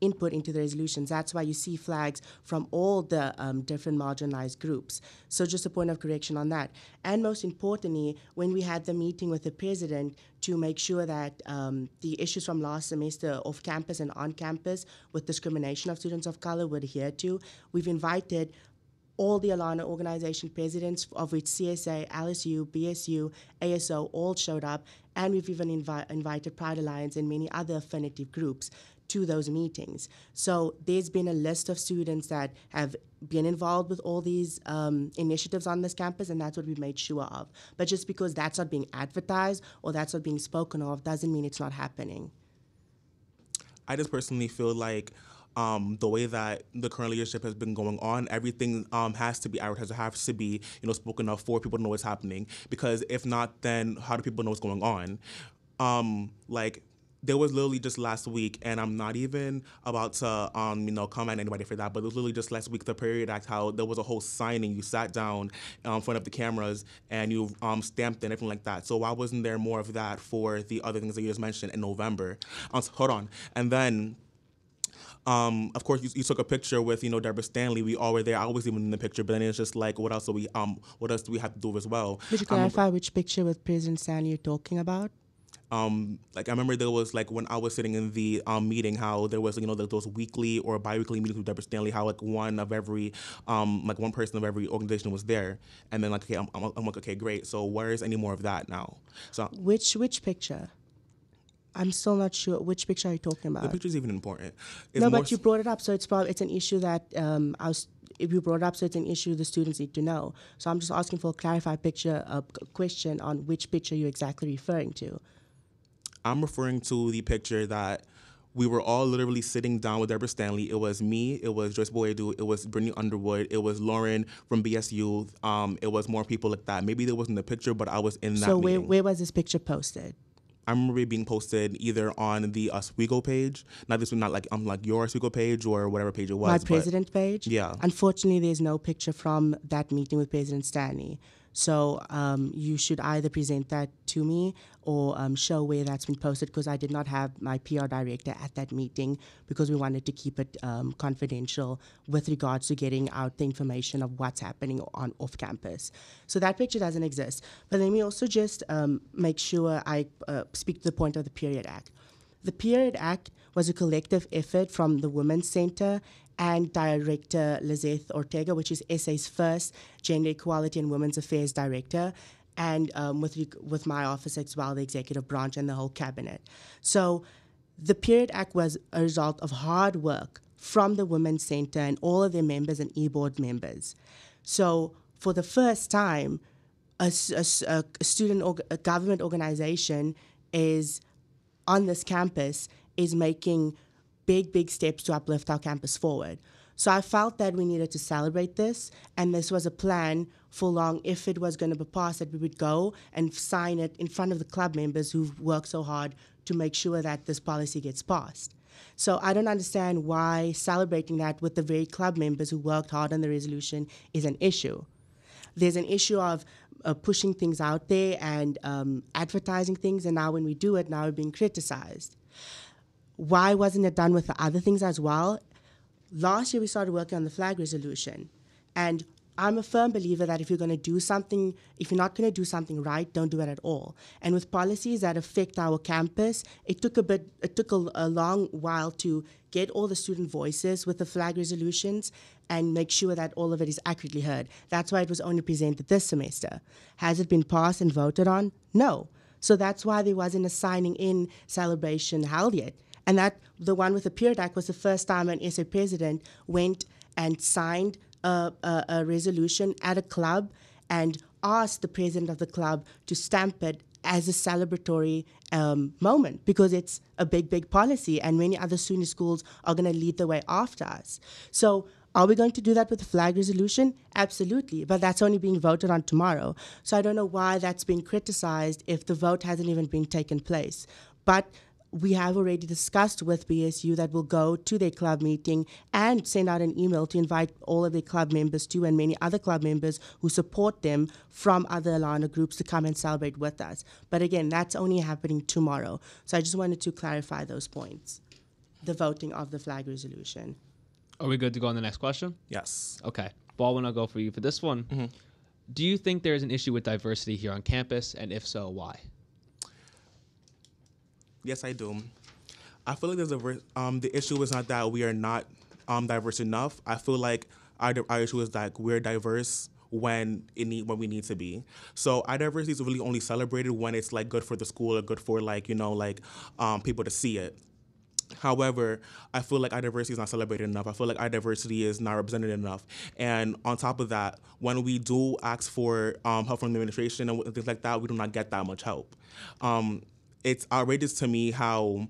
input into the resolutions. That's why you see flags from all the different marginalized groups. So just a point of correction on that. And most importantly, when we had the meeting with the president to make sure that the issues from last semester off campus and on campus with discrimination of students of color were adhered to, we've invited all the Alana organization presidents, of which CSA, LSU, BSU, ASO all showed up, and we've even invited Pride Alliance and many other affinitive groups to those meetings. So there's been a list of students that have been involved with all these initiatives on this campus, and that's what we made sure of. But just because that's not being advertised or that's not being spoken of doesn't mean it's not happening. I just personally feel like the way that the current leadership has been going on, everything has to be advertised, has to be, spoken of for people to know what's happening. Because if not, then how do people know what's going on? There was literally just last week, and I'm not even about to, comment on anybody for that, but it was literally just last week, the Period Act, how there was a whole signing. You sat down in front of the cameras and you stamped and everything like that. So why wasn't there more of that for the other things that you just mentioned in November? Hold on. And then, of course, you took a picture with, Deborah Stanley. We all were there. I was even in the picture, but then it's just like, what else do we have to do as well? Could you clarify which picture with President Stanley you're talking about? I remember there was when I was sitting in the meeting, how there was those weekly or bi-weekly meetings with Deborah Stanley, how one person of every organization was there, and then I'm like, okay, great. So where is any more of that now? So which picture? I'm still not sure which picture are you talking about. The picture is even important. But you brought it up, so it's an issue that if you brought it up, so it's an issue the students need to know. So I'm just asking for a clarified question on which picture you're exactly referring to. I'm referring to the picture that we were all literally sitting down with Deborah Stanley. It was me, it was Joyce Boyedu, it was Brittany Underwood, it was Lauren from BSU, it was more people like that. Maybe there wasn't a picture, but I was in that meeting. So where was this picture posted? I remember it being posted either on the Oswego page, not your Oswego page or whatever page it was. My president page? Yeah. Unfortunately, there's no picture from that meeting with President Stanley. So you should either present that to me or show where that's been posted, because I did not have my PR director at that meeting because we wanted to keep it confidential with regards to getting out the information of what's happening off campus. So that picture doesn't exist. But let me also just make sure I speak to the point of the Period Act. The Period Act was a collective effort from the Women's Center and Director Lizeth Ortega, which is SA's first Gender Equality and Women's Affairs Director, and with my office as well, the executive branch and the whole cabinet. So the Period Act was a result of hard work from the Women's Center and all of their members and e-board members. So for the first time, a government organization is on this campus is making big steps to uplift our campus forward. So I felt that we needed to celebrate this, and this was a plan for long, if it was going to be passed, that we would go and sign it in front of the club members who've worked so hard to make sure that this policy gets passed. So I don't understand why celebrating that with the very club members who worked hard on the resolution is an issue. There's an issue of pushing things out there and advertising things, and now when we do it, now we're being criticized. Why wasn't it done with the other things as well? Last year we started working on the flag resolution, and I'm a firm believer that if you're not going to do something right, don't do it at all. And with policies that affect our campus, it took a long while to get all the student voices with the flag resolutions and make sure that all of it is accurately heard. That's why it was only presented this semester. Has it been passed and voted on? No. So that's why there wasn't a signing in celebration held yet. And that the one with the Period Act was the first time an SA president went and signed a resolution at a club and asked the president of the club to stamp it as a celebratory moment, because it's a big policy and many other SUNY schools are going to lead the way after us. So are we going to do that with the flag resolution? Absolutely, but that's only being voted on tomorrow. So I don't know why that's being criticized if the vote hasn't even been taken place. But we have already discussed with BSU that we'll go to their club meeting and send out an email to invite all of their club members too, and many other club members who support them from other Alana groups to come and celebrate with us. But again, that's only happening tomorrow. So I just wanted to clarify those points. The voting of the flag resolution. Are we good to go on the next question? Yes. Okay. Baldwin, I'll go for you for this one. Mm-hmm. Do you think there is an issue with diversity here on campus, and if so, why? Yes, I do. I feel like the issue is not that we are not diverse enough. I feel like our issue is that we're diverse when we need to be. So our diversity is really only celebrated when it's like good for the school or good for people to see it. However, I feel like our diversity is not celebrated enough. I feel like our diversity is not represented enough. And on top of that, when we do ask for help from the administration and things like that, we do not get that much help. It's outrageous to me how,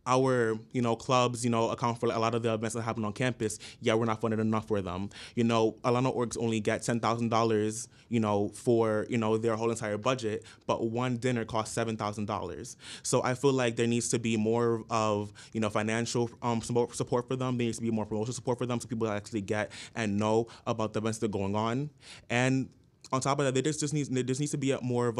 our, clubs, account for a lot of the events that happen on campus, yet we're not funded enough for them. Alana orgs only get $10,000, for, their whole entire budget, but one dinner costs $7,000. So I feel like there needs to be more of, financial support for them. There needs to be more promotional support for them so people actually get and know about the events that are going on. And on top of that, there just needs to be more of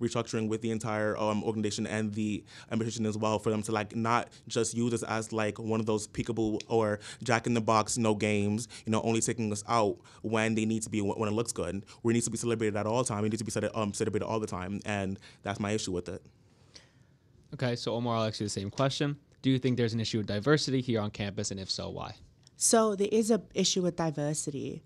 restructuring with the entire organization and the administration as well, for them to not just use us as one of those peekaboo or jack in the box games, only taking us out when they need to be when it looks good. We need to be celebrated at all time. We need to be celebrated all the time, and that's my issue with it. Okay, so Omar, I'll ask you the same question. Do you think there's an issue with diversity here on campus, and if so, why? So there is an issue with diversity.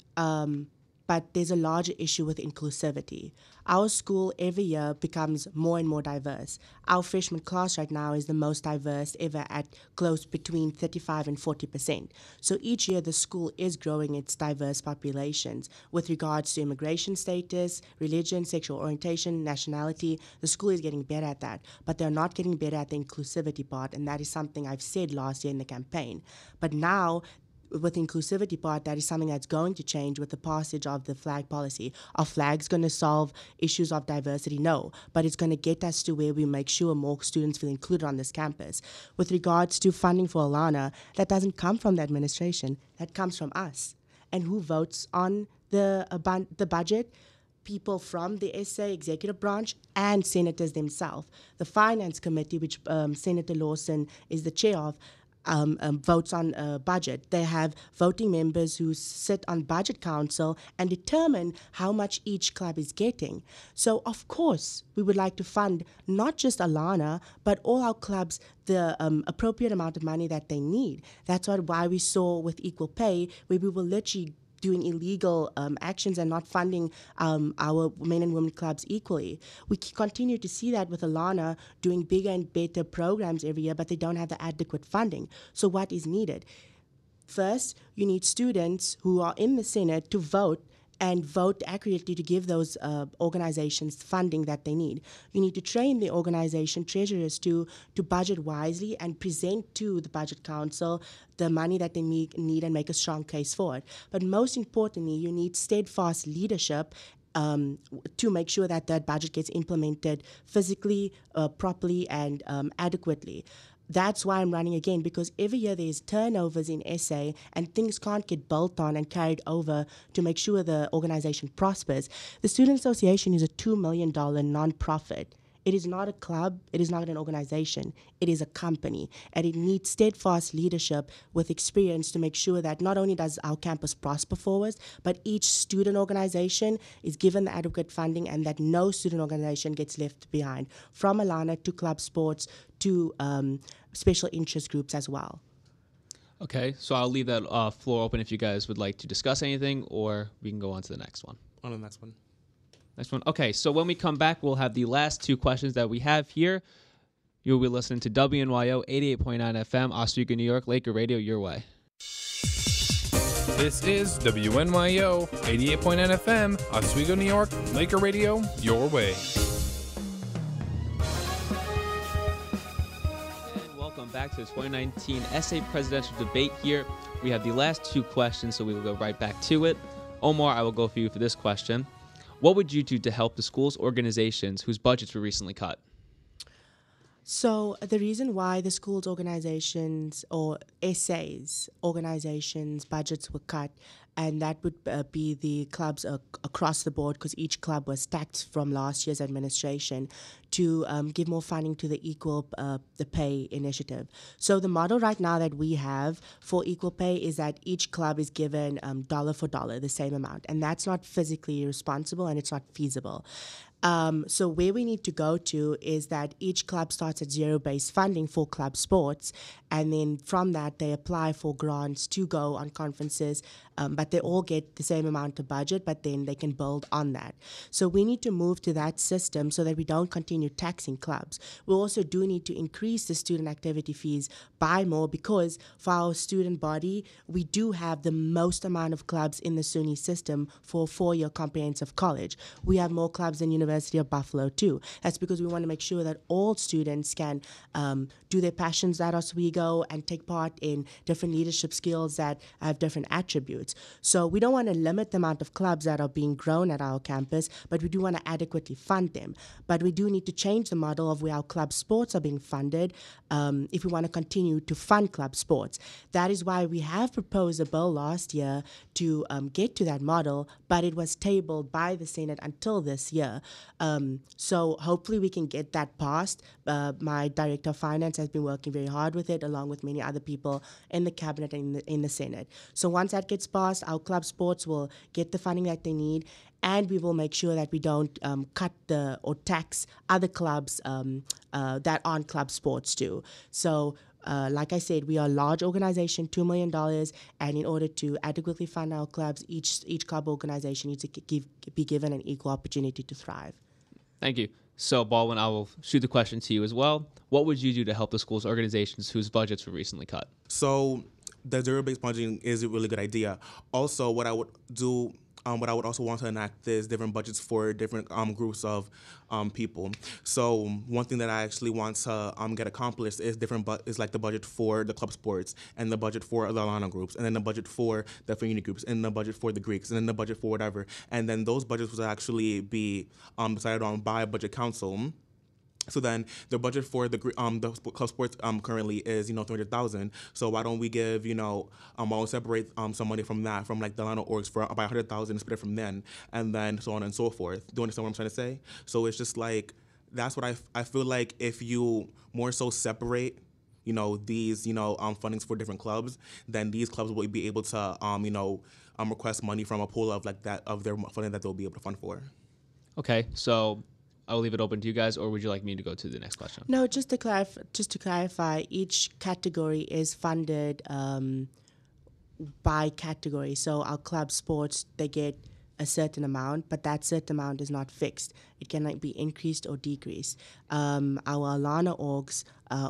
But there's a larger issue with inclusivity. Our school every year becomes more and more diverse. Our freshman class right now is the most diverse ever at close between 35 and 40%. So each year the school is growing its diverse populations with regards to immigration status, religion, sexual orientation, nationality. The school is getting better at that, but they're not getting better at the inclusivity part, and that is something I've said last year in the campaign. But now, with the inclusivity part, that is something that's going to change with the passage of the flag policy. Are flags going to solve issues of diversity? No, but it's going to get us to where we make sure more students feel included on this campus. With regards to funding for Alana, that doesn't come from the administration, that comes from us. And who votes on the budget? People from the SA executive branch and senators themselves. The finance committee, which Senator Lawson is the chair of, votes on budget. They have voting members who sit on budget council and determine how much each club is getting. So, of course, we would like to fund not just Alana, but all our clubs the appropriate amount of money that they need. That's why we saw with Equal Pay, where we were literally doing illegal actions and not funding our men and women clubs equally. We continue to see that with Alana doing bigger and better programs every year, but they don't have the adequate funding. So what is needed? First, you need students who are in the Senate to vote and vote accurately to give those organizations funding that they need. You need to train the organization treasurers to budget wisely and present to the budget council the money that they need and make a strong case for it. But most importantly, you need steadfast leadership to make sure that that budget gets implemented physically, properly, and adequately. That's why I'm running again, because every year there's turnovers in SA and things can't get built on and carried over to make sure the organization prospers. The Student Association is a $2 million nonprofit. It is not a club, it is not an organization, it is a company, and it needs steadfast leadership with experience to make sure that not only does our campus prosper forward, but each student organization is given the adequate funding and that no student organization gets left behind, from Alana to club sports to special interest groups as well. Okay, so I'll leave that floor open if you guys would like to discuss anything, or we can go on to the next one. On to the next one. Next one. Okay, so when we come back, we'll have the last two questions that we have here. You'll be listening to WNYO 88.9 FM, Oswego, New York, Laker Radio, your way. This is WNYO 88.9 FM, Oswego, New York, Laker Radio, your way. And welcome back to the 2019 SA Presidential Debate here. We have the last two questions, so we will go right back to it. Omar, I will go for you for this question. What would you do to help the school's organizations whose budgets were recently cut? So the reason why the schools organizations or SAs organizations budgets were cut, and that would be the clubs across the board, because each club was taxed from last year's administration to give more funding to the equal the pay initiative. So the model right now that we have for equal pay is that each club is given dollar for dollar, the same amount, and that's not physically responsible and it's not feasible. So where we need to go to is that each club starts at zero-based funding for club sports, and then from that they apply for grants to go on conferences, but they all get the same amount of budget, but then they can build on that. So we need to move to that system so that we don't continue taxing clubs. We also do need to increase the student activity fees by more, because for our student body, we do have the most amount of clubs in the SUNY system for a 4-year comprehensive college. We have more clubs than University of Buffalo too. That's because we want to make sure that all students can do their passions at Oswego and take part in different leadership skills that have different attributes. So we don't want to limit the amount of clubs that are being grown at our campus, but we do want to adequately fund them. But we do need to change the model of where our club sports are being funded if we want to continue to fund club sports. That is why we have proposed a bill last year to get to that model, but it was tabled by the Senate until this year. So hopefully we can get that passed. My Director of Finance has been working very hard with it, along with many other people in the Cabinet and in the Senate. So once that gets passed, our club sports will get the funding that they need, and we will make sure that we don't cut or tax other clubs that aren't club sports too. So like I said, we are a large organization, $2 million, and in order to adequately fund our clubs, each club organization needs to be given an equal opportunity to thrive. Thank you. So, Baldwin, I will shoot the question to you as well. What would you do to help the school's organizations whose budgets were recently cut? So the zero-based budgeting is a really good idea. Also, what I would do, what I would also want to enact is different budgets for different groups of people. So one thing that I actually want to get accomplished is is like the budget for the club sports, and the budget for the Lawson groups, and then the budget for the community groups, and the budget for the Greeks, and then the budget for whatever. And then those budgets will actually be decided on by a budget council. So then the budget for the club sports currently is $300,000. So why don't we give I'll separate some money from that, from like the Lawson orgs for by $100,000 and split it from and then so on and so forth. Do you understand what I'm trying to say? So it's just like that's what I feel like if you more so separate these fundings for different clubs, then these clubs will be able to request money from a pool of like that of their funding that they'll be able to fund for. Okay, so I'll leave it open to you guys, or would you like me to go to the next question? No, just to clarify, each category is funded by category. So our club sports, they get a certain amount, but that certain amount is not fixed. It can be increased or decreased. Our Lana orgs,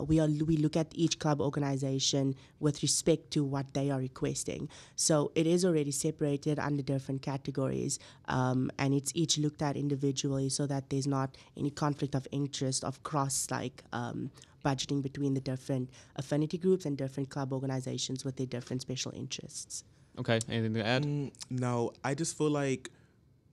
we look at each club organization with respect to what they are requesting. So it is already separated under different categories, and it's each looked at individually so that there's not any conflict of interest of budgeting between the different affinity groups and different club organizations with their different special interests. Okay, anything to add? No, I just feel like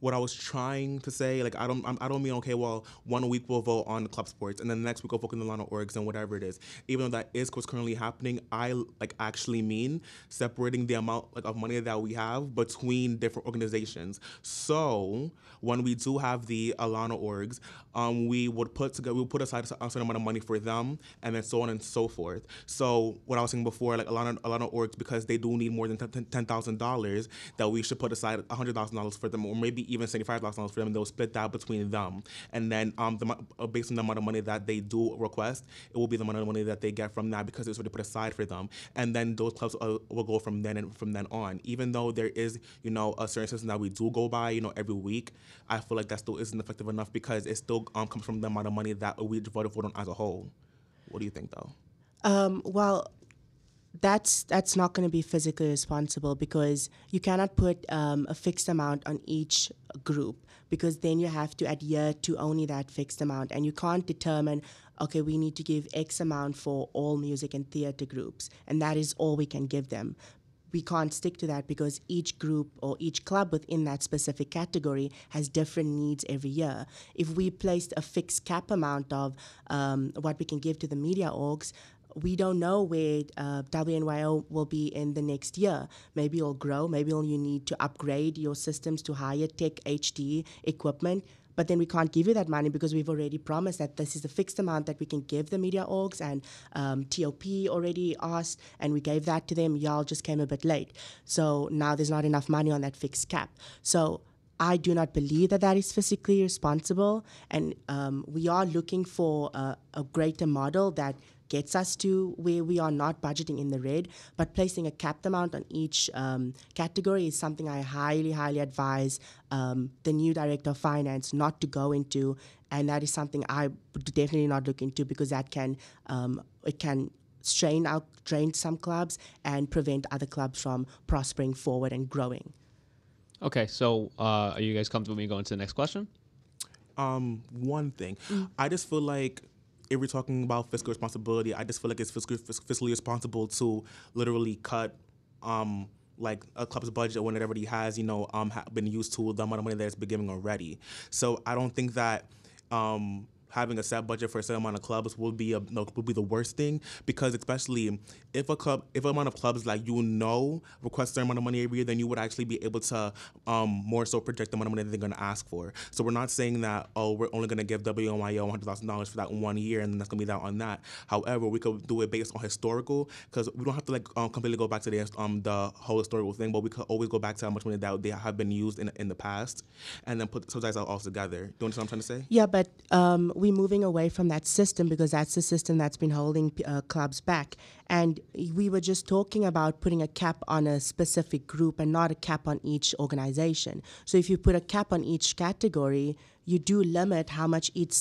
what I was trying to say, like I don't mean okay, well, 1 week we'll vote on club sports, and then the next week we'll focus on the Lana orgs and whatever it is. Even though that is what's currently happening, I actually mean separating the amount of money that we have between different organizations. So when we do have the Lana orgs, we'll put aside a certain amount of money for them, and then so on and so forth. So what I was saying before, like a lot of orgs, because they do need more than $10,000, that we should put aside $100,000 for them, or maybe even $75,000 for them, and they'll split that between them. And then based on the amount of money that they do request, it will be the amount of money that they get from that, because it's already put aside for them. And then those clubs will go from then on. Even though there is, a certain system that we do go by, every week, I feel like that still isn't effective enough, because it still comes from the amount of money that we voted for them as a whole. What do you think, though? Well, that's not going to be physically responsible, because you cannot put a fixed amount on each group, because then you have to adhere to only that fixed amount, and you can't determine, okay, we need to give X amount for all music and theater groups, and that is all we can give them. we can't stick to that because each group or each club within that specific category has different needs every year. If we placed a fixed cap amount of what we can give to the media orgs, we don't know where WNYO will be in the next year. Maybe it'll grow. Maybe you need to upgrade your systems to higher tech HD equipment. But then we can't give you that money because we've already promised that this is the fixed amount that we can give the media orgs, and TOP already asked, and we gave that to them. Y'all just came a bit late. So now there's not enough money on that fixed cap. So I do not believe that that is fiscally responsible, and we are looking for a greater model that gets us to where we are not budgeting in the red, but placing a capped amount on each category is something I highly, highly advise the new director of finance not to go into, and that is something I would definitely not look into because that can it can drain some clubs and prevent other clubs from prospering forward and growing. Okay, so are you guys comfortable with me going to the next question? One thing, I just feel like if we're talking about fiscal responsibility, I just feel like it's fiscally responsible to literally cut like a club's budget when it already has, been used to the amount of money that it's been giving already. So I don't think that having a set budget for a certain amount of clubs would be the worst thing, because especially if a amount of clubs request a certain amount of money every year, then you would actually be able to more so project the amount of money that they're going to ask for. So we're not saying that, we're only going to give WNYO $100,000 for that 1 year and then that's going to be that on that. However, we could do it based on historical, because we don't have to completely go back to the whole historical thing, but we could always go back to how much money that they have been used in the past and then put subsidize all together. Do you understand what I'm trying to say? Yeah, but we're moving away from that system because that's the system that's been holding clubs back. And we were just talking about putting a cap on a specific group and not a cap on each organization. So if you put a cap on each category, you do limit how much each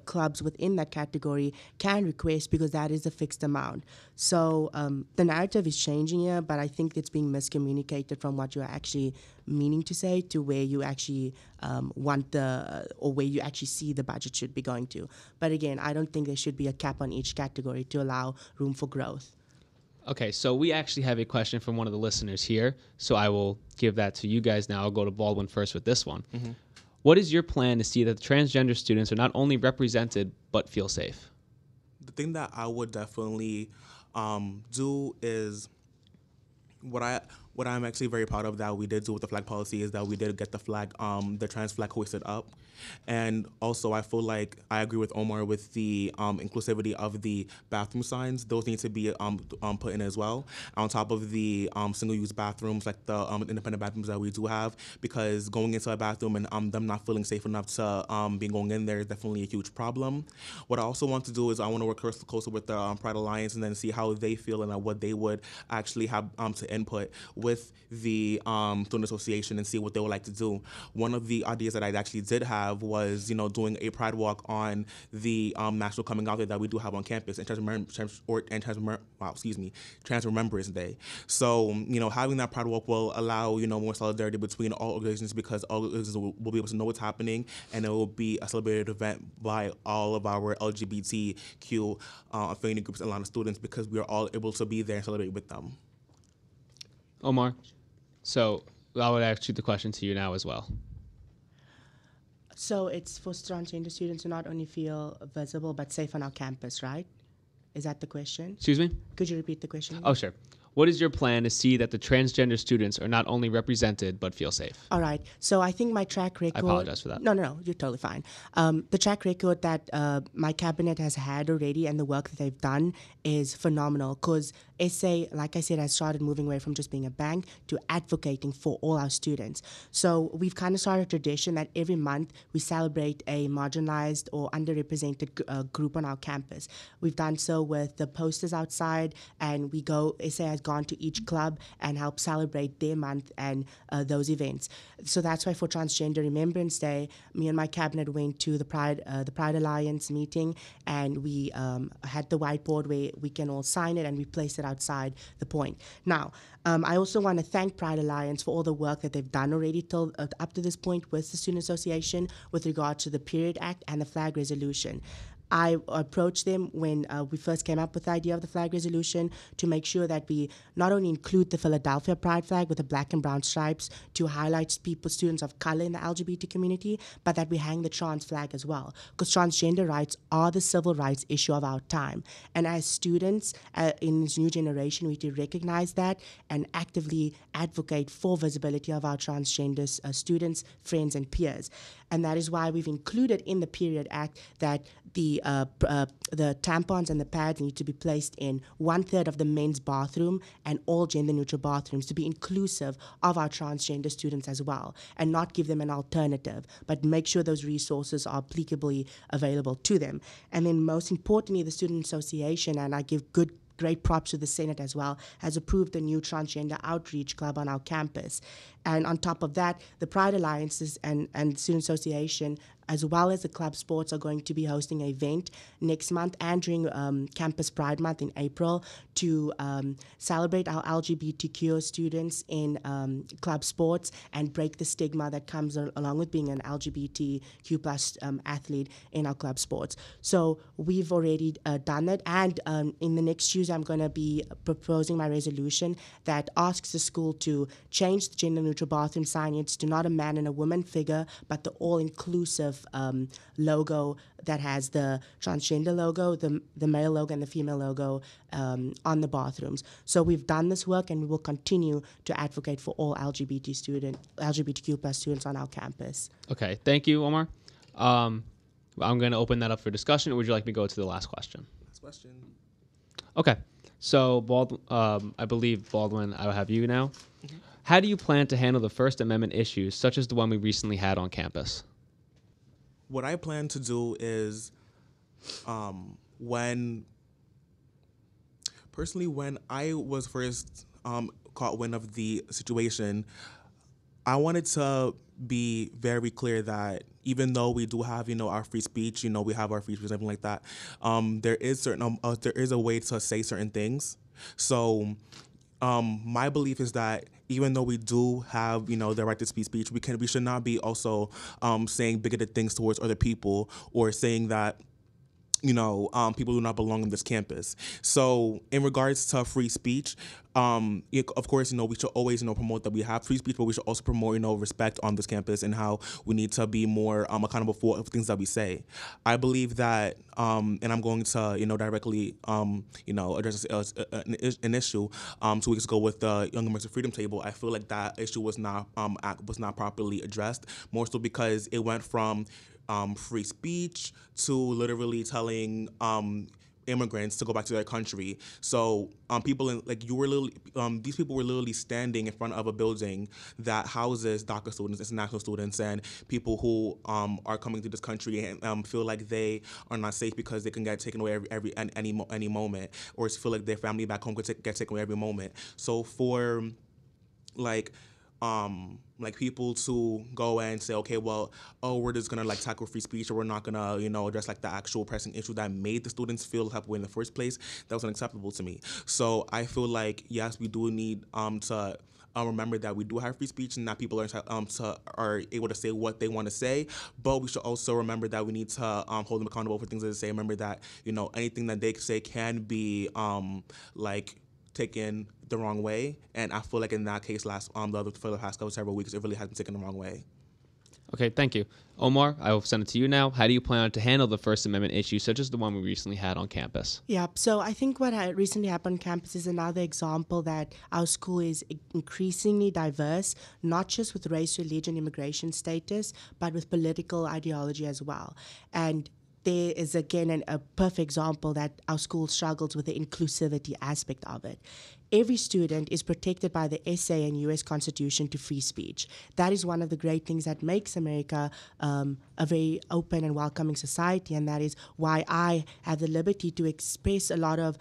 clubs within that category can request, because that is a fixed amount. So the narrative is changing here, but I think it's being miscommunicated from what you're actually meaning to say to where you actually or where you actually see the budget should be going to. But again, I don't think there should be a cap on each category to allow room for growth. Okay, so we actually have a question from one of the listeners here, so I will give that to you guys now. I'll go to Baldwin first with this one. Mm-hmm. What is your plan to see that the transgender students are not only represented but feel safe? The thing that I would definitely do is what I'm actually very proud of that we did do with the flag policy is that we did get the flag, the trans flag hoisted up. And also I feel like I agree with Omar with the inclusivity of the bathroom signs. Those need to be put in as well, on top of the single-use bathrooms, like the independent bathrooms that we do have, because going into a bathroom and them not feeling safe enough to be going in there is definitely a huge problem. What I also want to do is I want to work closer with the Pride Alliance and then see how they feel and what they would actually have to input with the student association and see what they would like to do. One of the ideas that I actually did have was, doing a pride walk on the National Coming Out Day that we do have on campus, and Trans Remembrance Day. So, having that pride walk will allow, more solidarity between all organizations, because all organizations will be able to know what's happening, and it will be a celebrated event by all of our LGBTQ affinity groups and a lot of students, because we are all able to be there and celebrate with them. Omar, so I would actually the question to you now as well. So it's for transgender students to not only feel visible but safe on our campus, right? Is that the question? Excuse me? Could you repeat the question again? Oh, sure. What is your plan to see that the transgender students are not only represented but feel safe? All right. So I think my track record... I apologize for that. No, you're totally fine. The track record that my cabinet has had already and the work that they've done is phenomenal, because SA, like I said, has started moving away from just being a bank to advocating for all our students. So we've kind of started a tradition that every month we celebrate a marginalized or underrepresented group on our campus. We've done so with the posters outside, and SA has gone to each club and helped celebrate their month and those events. So that's why for Transgender Remembrance Day, me and my cabinet went to the Pride Alliance meeting, and we had the whiteboard where we can all sign it, and we placed it outside the point. Now, I also want to thank Pride Alliance for all the work that they've done already up to this point with the Student Association with regard to the Period Act and the flag resolution. I approached them when we first came up with the idea of the flag resolution to make sure that we not only include the Philadelphia Pride flag with the black and brown stripes to highlight students of color in the LGBT community, but that we hang the trans flag as well. Because transgender rights are the civil rights issue of our time. And as students in this new generation, we need to recognize that and actively advocate for visibility of our transgender students, friends, and peers. And that is why we've included in the Period Act that the tampons and the pads need to be placed in 1/3 of the men's bathroom and all gender-neutral bathrooms to be inclusive of our transgender students as well, and not give them an alternative, but make sure those resources are applicably available to them. And then most importantly, the Student Association, and I give great props to the Senate as well, has approved the new Transgender Outreach Club on our campus. And on top of that, the Pride Alliances and Student Association, as well as the club sports, are going to be hosting an event next month and during Campus Pride Month in April to celebrate our LGBTQ students in club sports and break the stigma that comes along with being an LGBTQ plus athlete in our club sports. So we've already done that, and in the next Tuesday I'm going to be proposing my resolution that asks the school to change the gender-neutral bathroom signage to not a man and a woman figure, but the all-inclusive logo that has the transgender logo, the male logo, and the female logo on the bathrooms. So we've done this work, and we will continue to advocate for all LGBTQ plus students on our campus. Okay, thank you, Omar. I'm going to open that up for discussion, or would you like me to go to the last question? Last question. Okay, so I believe, Baldwin, I will have you now. Mm-hmm. How do you plan to handle the First Amendment issues, such as the one we recently had on campus? What I plan to do is, when I was first caught wind of the situation, I wanted to be very clear that even though we do have, our free speech, we have our free speech, something like that, there is a way to say certain things. So my belief is that even though we do have, the right to speech, we should not be also saying bigoted things towards other people, or saying that people do not belong on this campus. So in regards to free speech, of course, we should always, promote that we have free speech, but we should also promote, respect on this campus and how we need to be more accountable for things that we say. I believe that, and I'm going to, directly, address an issue 2 weeks ago with the Young American Freedom Table. I feel like that issue was not properly addressed, more so because it went from free speech to literally telling immigrants to go back to their country. So these people were literally standing in front of a building that houses DACA students, international students, and people who are coming to this country and feel like they are not safe because they can get taken away any moment, or feel like their family back home could get taken away every moment. So for people to go and say, okay, well, we're just gonna tackle free speech, or we're not gonna, address the actual pressing issue that made the students feel that way in the first place, that was unacceptable to me. So I feel like, yes, we do need to remember that we do have free speech and that people are able to say what they want to say, but we should also remember that we need to hold them accountable for things that they say. Remember that, anything that they say can be taken the wrong way, and I feel like in that case, for the past several weeks, it really has been taken the wrong way. Okay, thank you. Omar, I will send it to you now. How do you plan to handle the First Amendment issues, such as the one we recently had on campus? Yeah, so I think what recently happened on campus is another example that our school is increasingly diverse, not just with race, religion, immigration status, but with political ideology as well. And there is, again, a perfect example that our school struggles with the inclusivity aspect of it. Every student is protected by the SA and US Constitution to free speech. That is one of the great things that makes America a very open and welcoming society, and that is why I have the liberty to express a lot of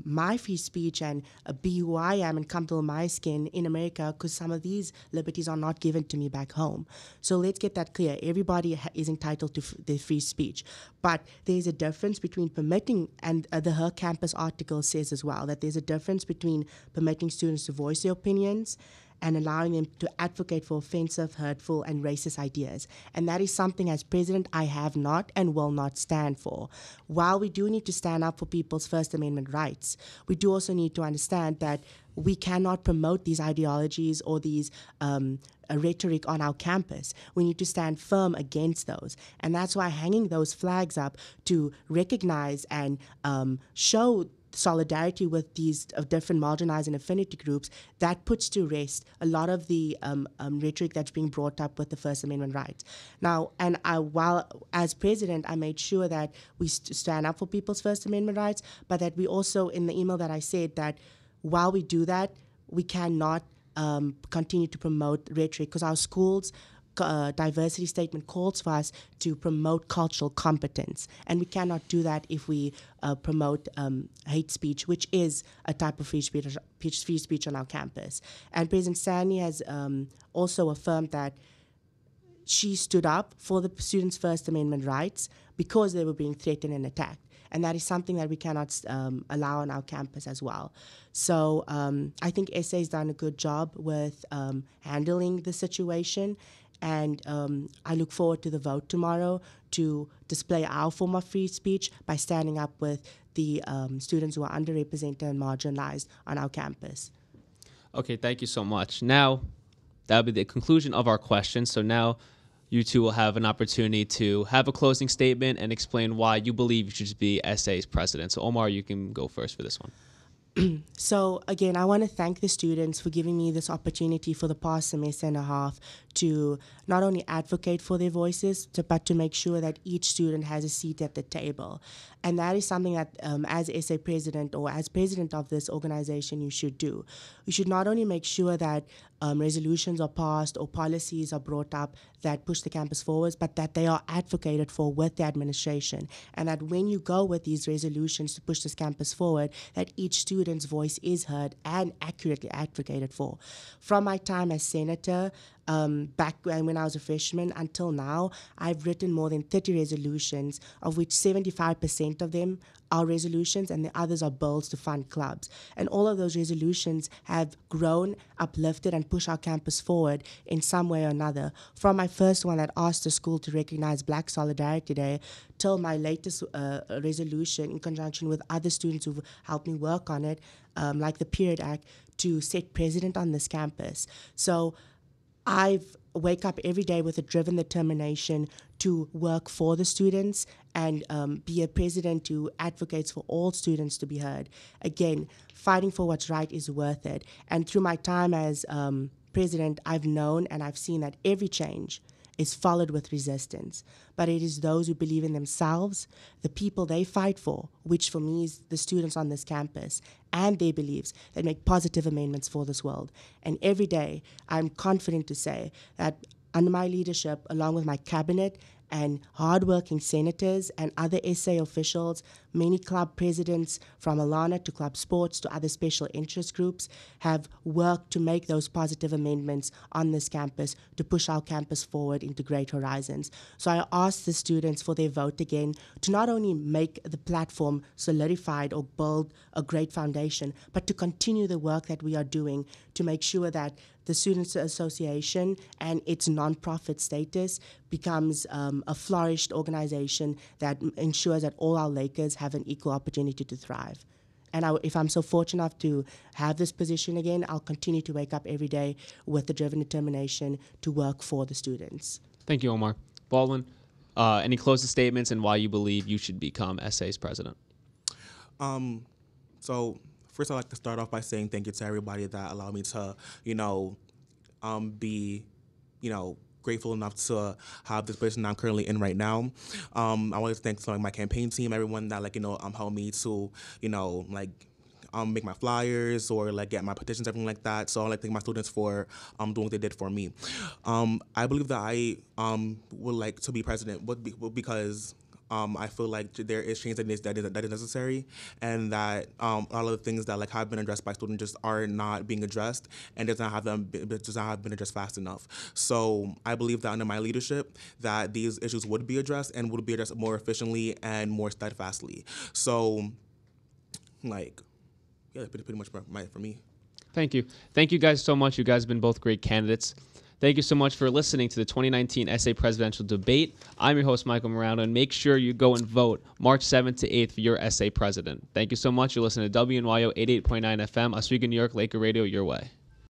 my free speech and be who I am and comfortable in my skin in America, because some of these liberties are not given to me back home. So let's get that clear. Everybody is entitled to their free speech, but there's a difference between permitting, and the Her Campus article says as well, that there's a difference between permitting students to voice their opinions and allowing them to advocate for offensive, hurtful, and racist ideas. And that is something, as president, I have not and will not stand for. While we do need to stand up for people's First Amendment rights, we do also need to understand that we cannot promote these ideologies or these rhetoric on our campus. We need to stand firm against those. And that's why hanging those flags up to recognize and show solidarity with these different marginalized and affinity groups, that puts to rest a lot of the rhetoric that's being brought up with the First Amendment rights. Now, and while as president, I made sure that we stand up for people's First Amendment rights, but that we also, in the email that I said, that while we do that, we cannot continue to promote rhetoric, because our schools diversity statement calls for us to promote cultural competence, and we cannot do that if we promote hate speech, which is a type of free speech on our campus. And President Sani has also affirmed that she stood up for the students' First Amendment rights because they were being threatened and attacked. And that is something that we cannot allow on our campus as well. So I think SA has done a good job with handling the situation. And I look forward to the vote tomorrow to display our form of free speech by standing up with the students who are underrepresented and marginalized on our campus. Okay, thank you so much. Now, that'll be the conclusion of our questions. So now you two will have an opportunity to have a closing statement and explain why you believe you should be SA's president. So Omar, you can go first for this one. So again, I want to thank the students for giving me this opportunity for the past semester and a half to not only advocate for their voices, but to make sure that each student has a seat at the table. And that is something that as SA president or as president of this organization, you should do. You should not only make sure that resolutions are passed or policies are brought up that push the campus forwards, but that they are advocated for with the administration. And that when you go with these resolutions to push this campus forward, that each student's voice is heard and accurately advocated for. From my time as senator, back when I was a freshman until now, I've written more than 30 resolutions, of which 75% of them are resolutions and the others are bills to fund clubs. And all of those resolutions have grown, uplifted, and pushed our campus forward in some way or another. From my first one that asked the school to recognize Black Solidarity Day till my latest resolution in conjunction with other students who've helped me work on it, like the Period Act, to set precedent on this campus. So I wake up every day with a driven determination to work for the students and be a president who advocates for all students to be heard. Again, fighting for what's right is worth it. And through my time as president, I've known and I've seen that every change is followed with resistance. But it is those who believe in themselves, the people they fight for, which for me is the students on this campus, and their beliefs that make positive amendments for this world. And every day, I'm confident to say that under my leadership, along with my cabinet and hardworking senators and other SA officials, many club presidents from Alana to club sports to other special interest groups have worked to make those positive amendments on this campus to push our campus forward into great horizons. So I ask the students for their vote again to not only make the platform solidified or build a great foundation, but to continue the work that we are doing to make sure that the Students Association and its non-profit status becomes a flourished organization that ensures that all our Lakers have an equal opportunity to thrive. And if I'm so fortunate enough to have this position again, I'll continue to wake up every day with the driven determination to work for the students. Thank you, Omar. Baldwin, any closing statements and why you believe you should become SA's president? So first, I'd like to start off by saying thank you to everybody that allowed me to, be, grateful enough to have this position I'm currently in right now. I want to thank my campaign team, everyone that helped me to, make my flyers or get my petitions, everything like that. So I like to thank my students for doing what they did for me. I believe that I would like to be president because I feel like there is change that is necessary, and that all of the things that have been addressed by students just are not being addressed, and does not have been addressed fast enough. So I believe that under my leadership, that these issues would be addressed and would be addressed more efficiently and more steadfastly. So, yeah, pretty much for me. Thank you. Thank you guys so much. You guys have been both great candidates. Thank you so much for listening to the 2019 SA Presidential Debate. I'm your host, Michael Marrano, and make sure you go and vote March 7th to 8th for your SA president. Thank you so much. You're listening to WNYO 88.9 FM, Oswego, New York, Laker Radio, your way.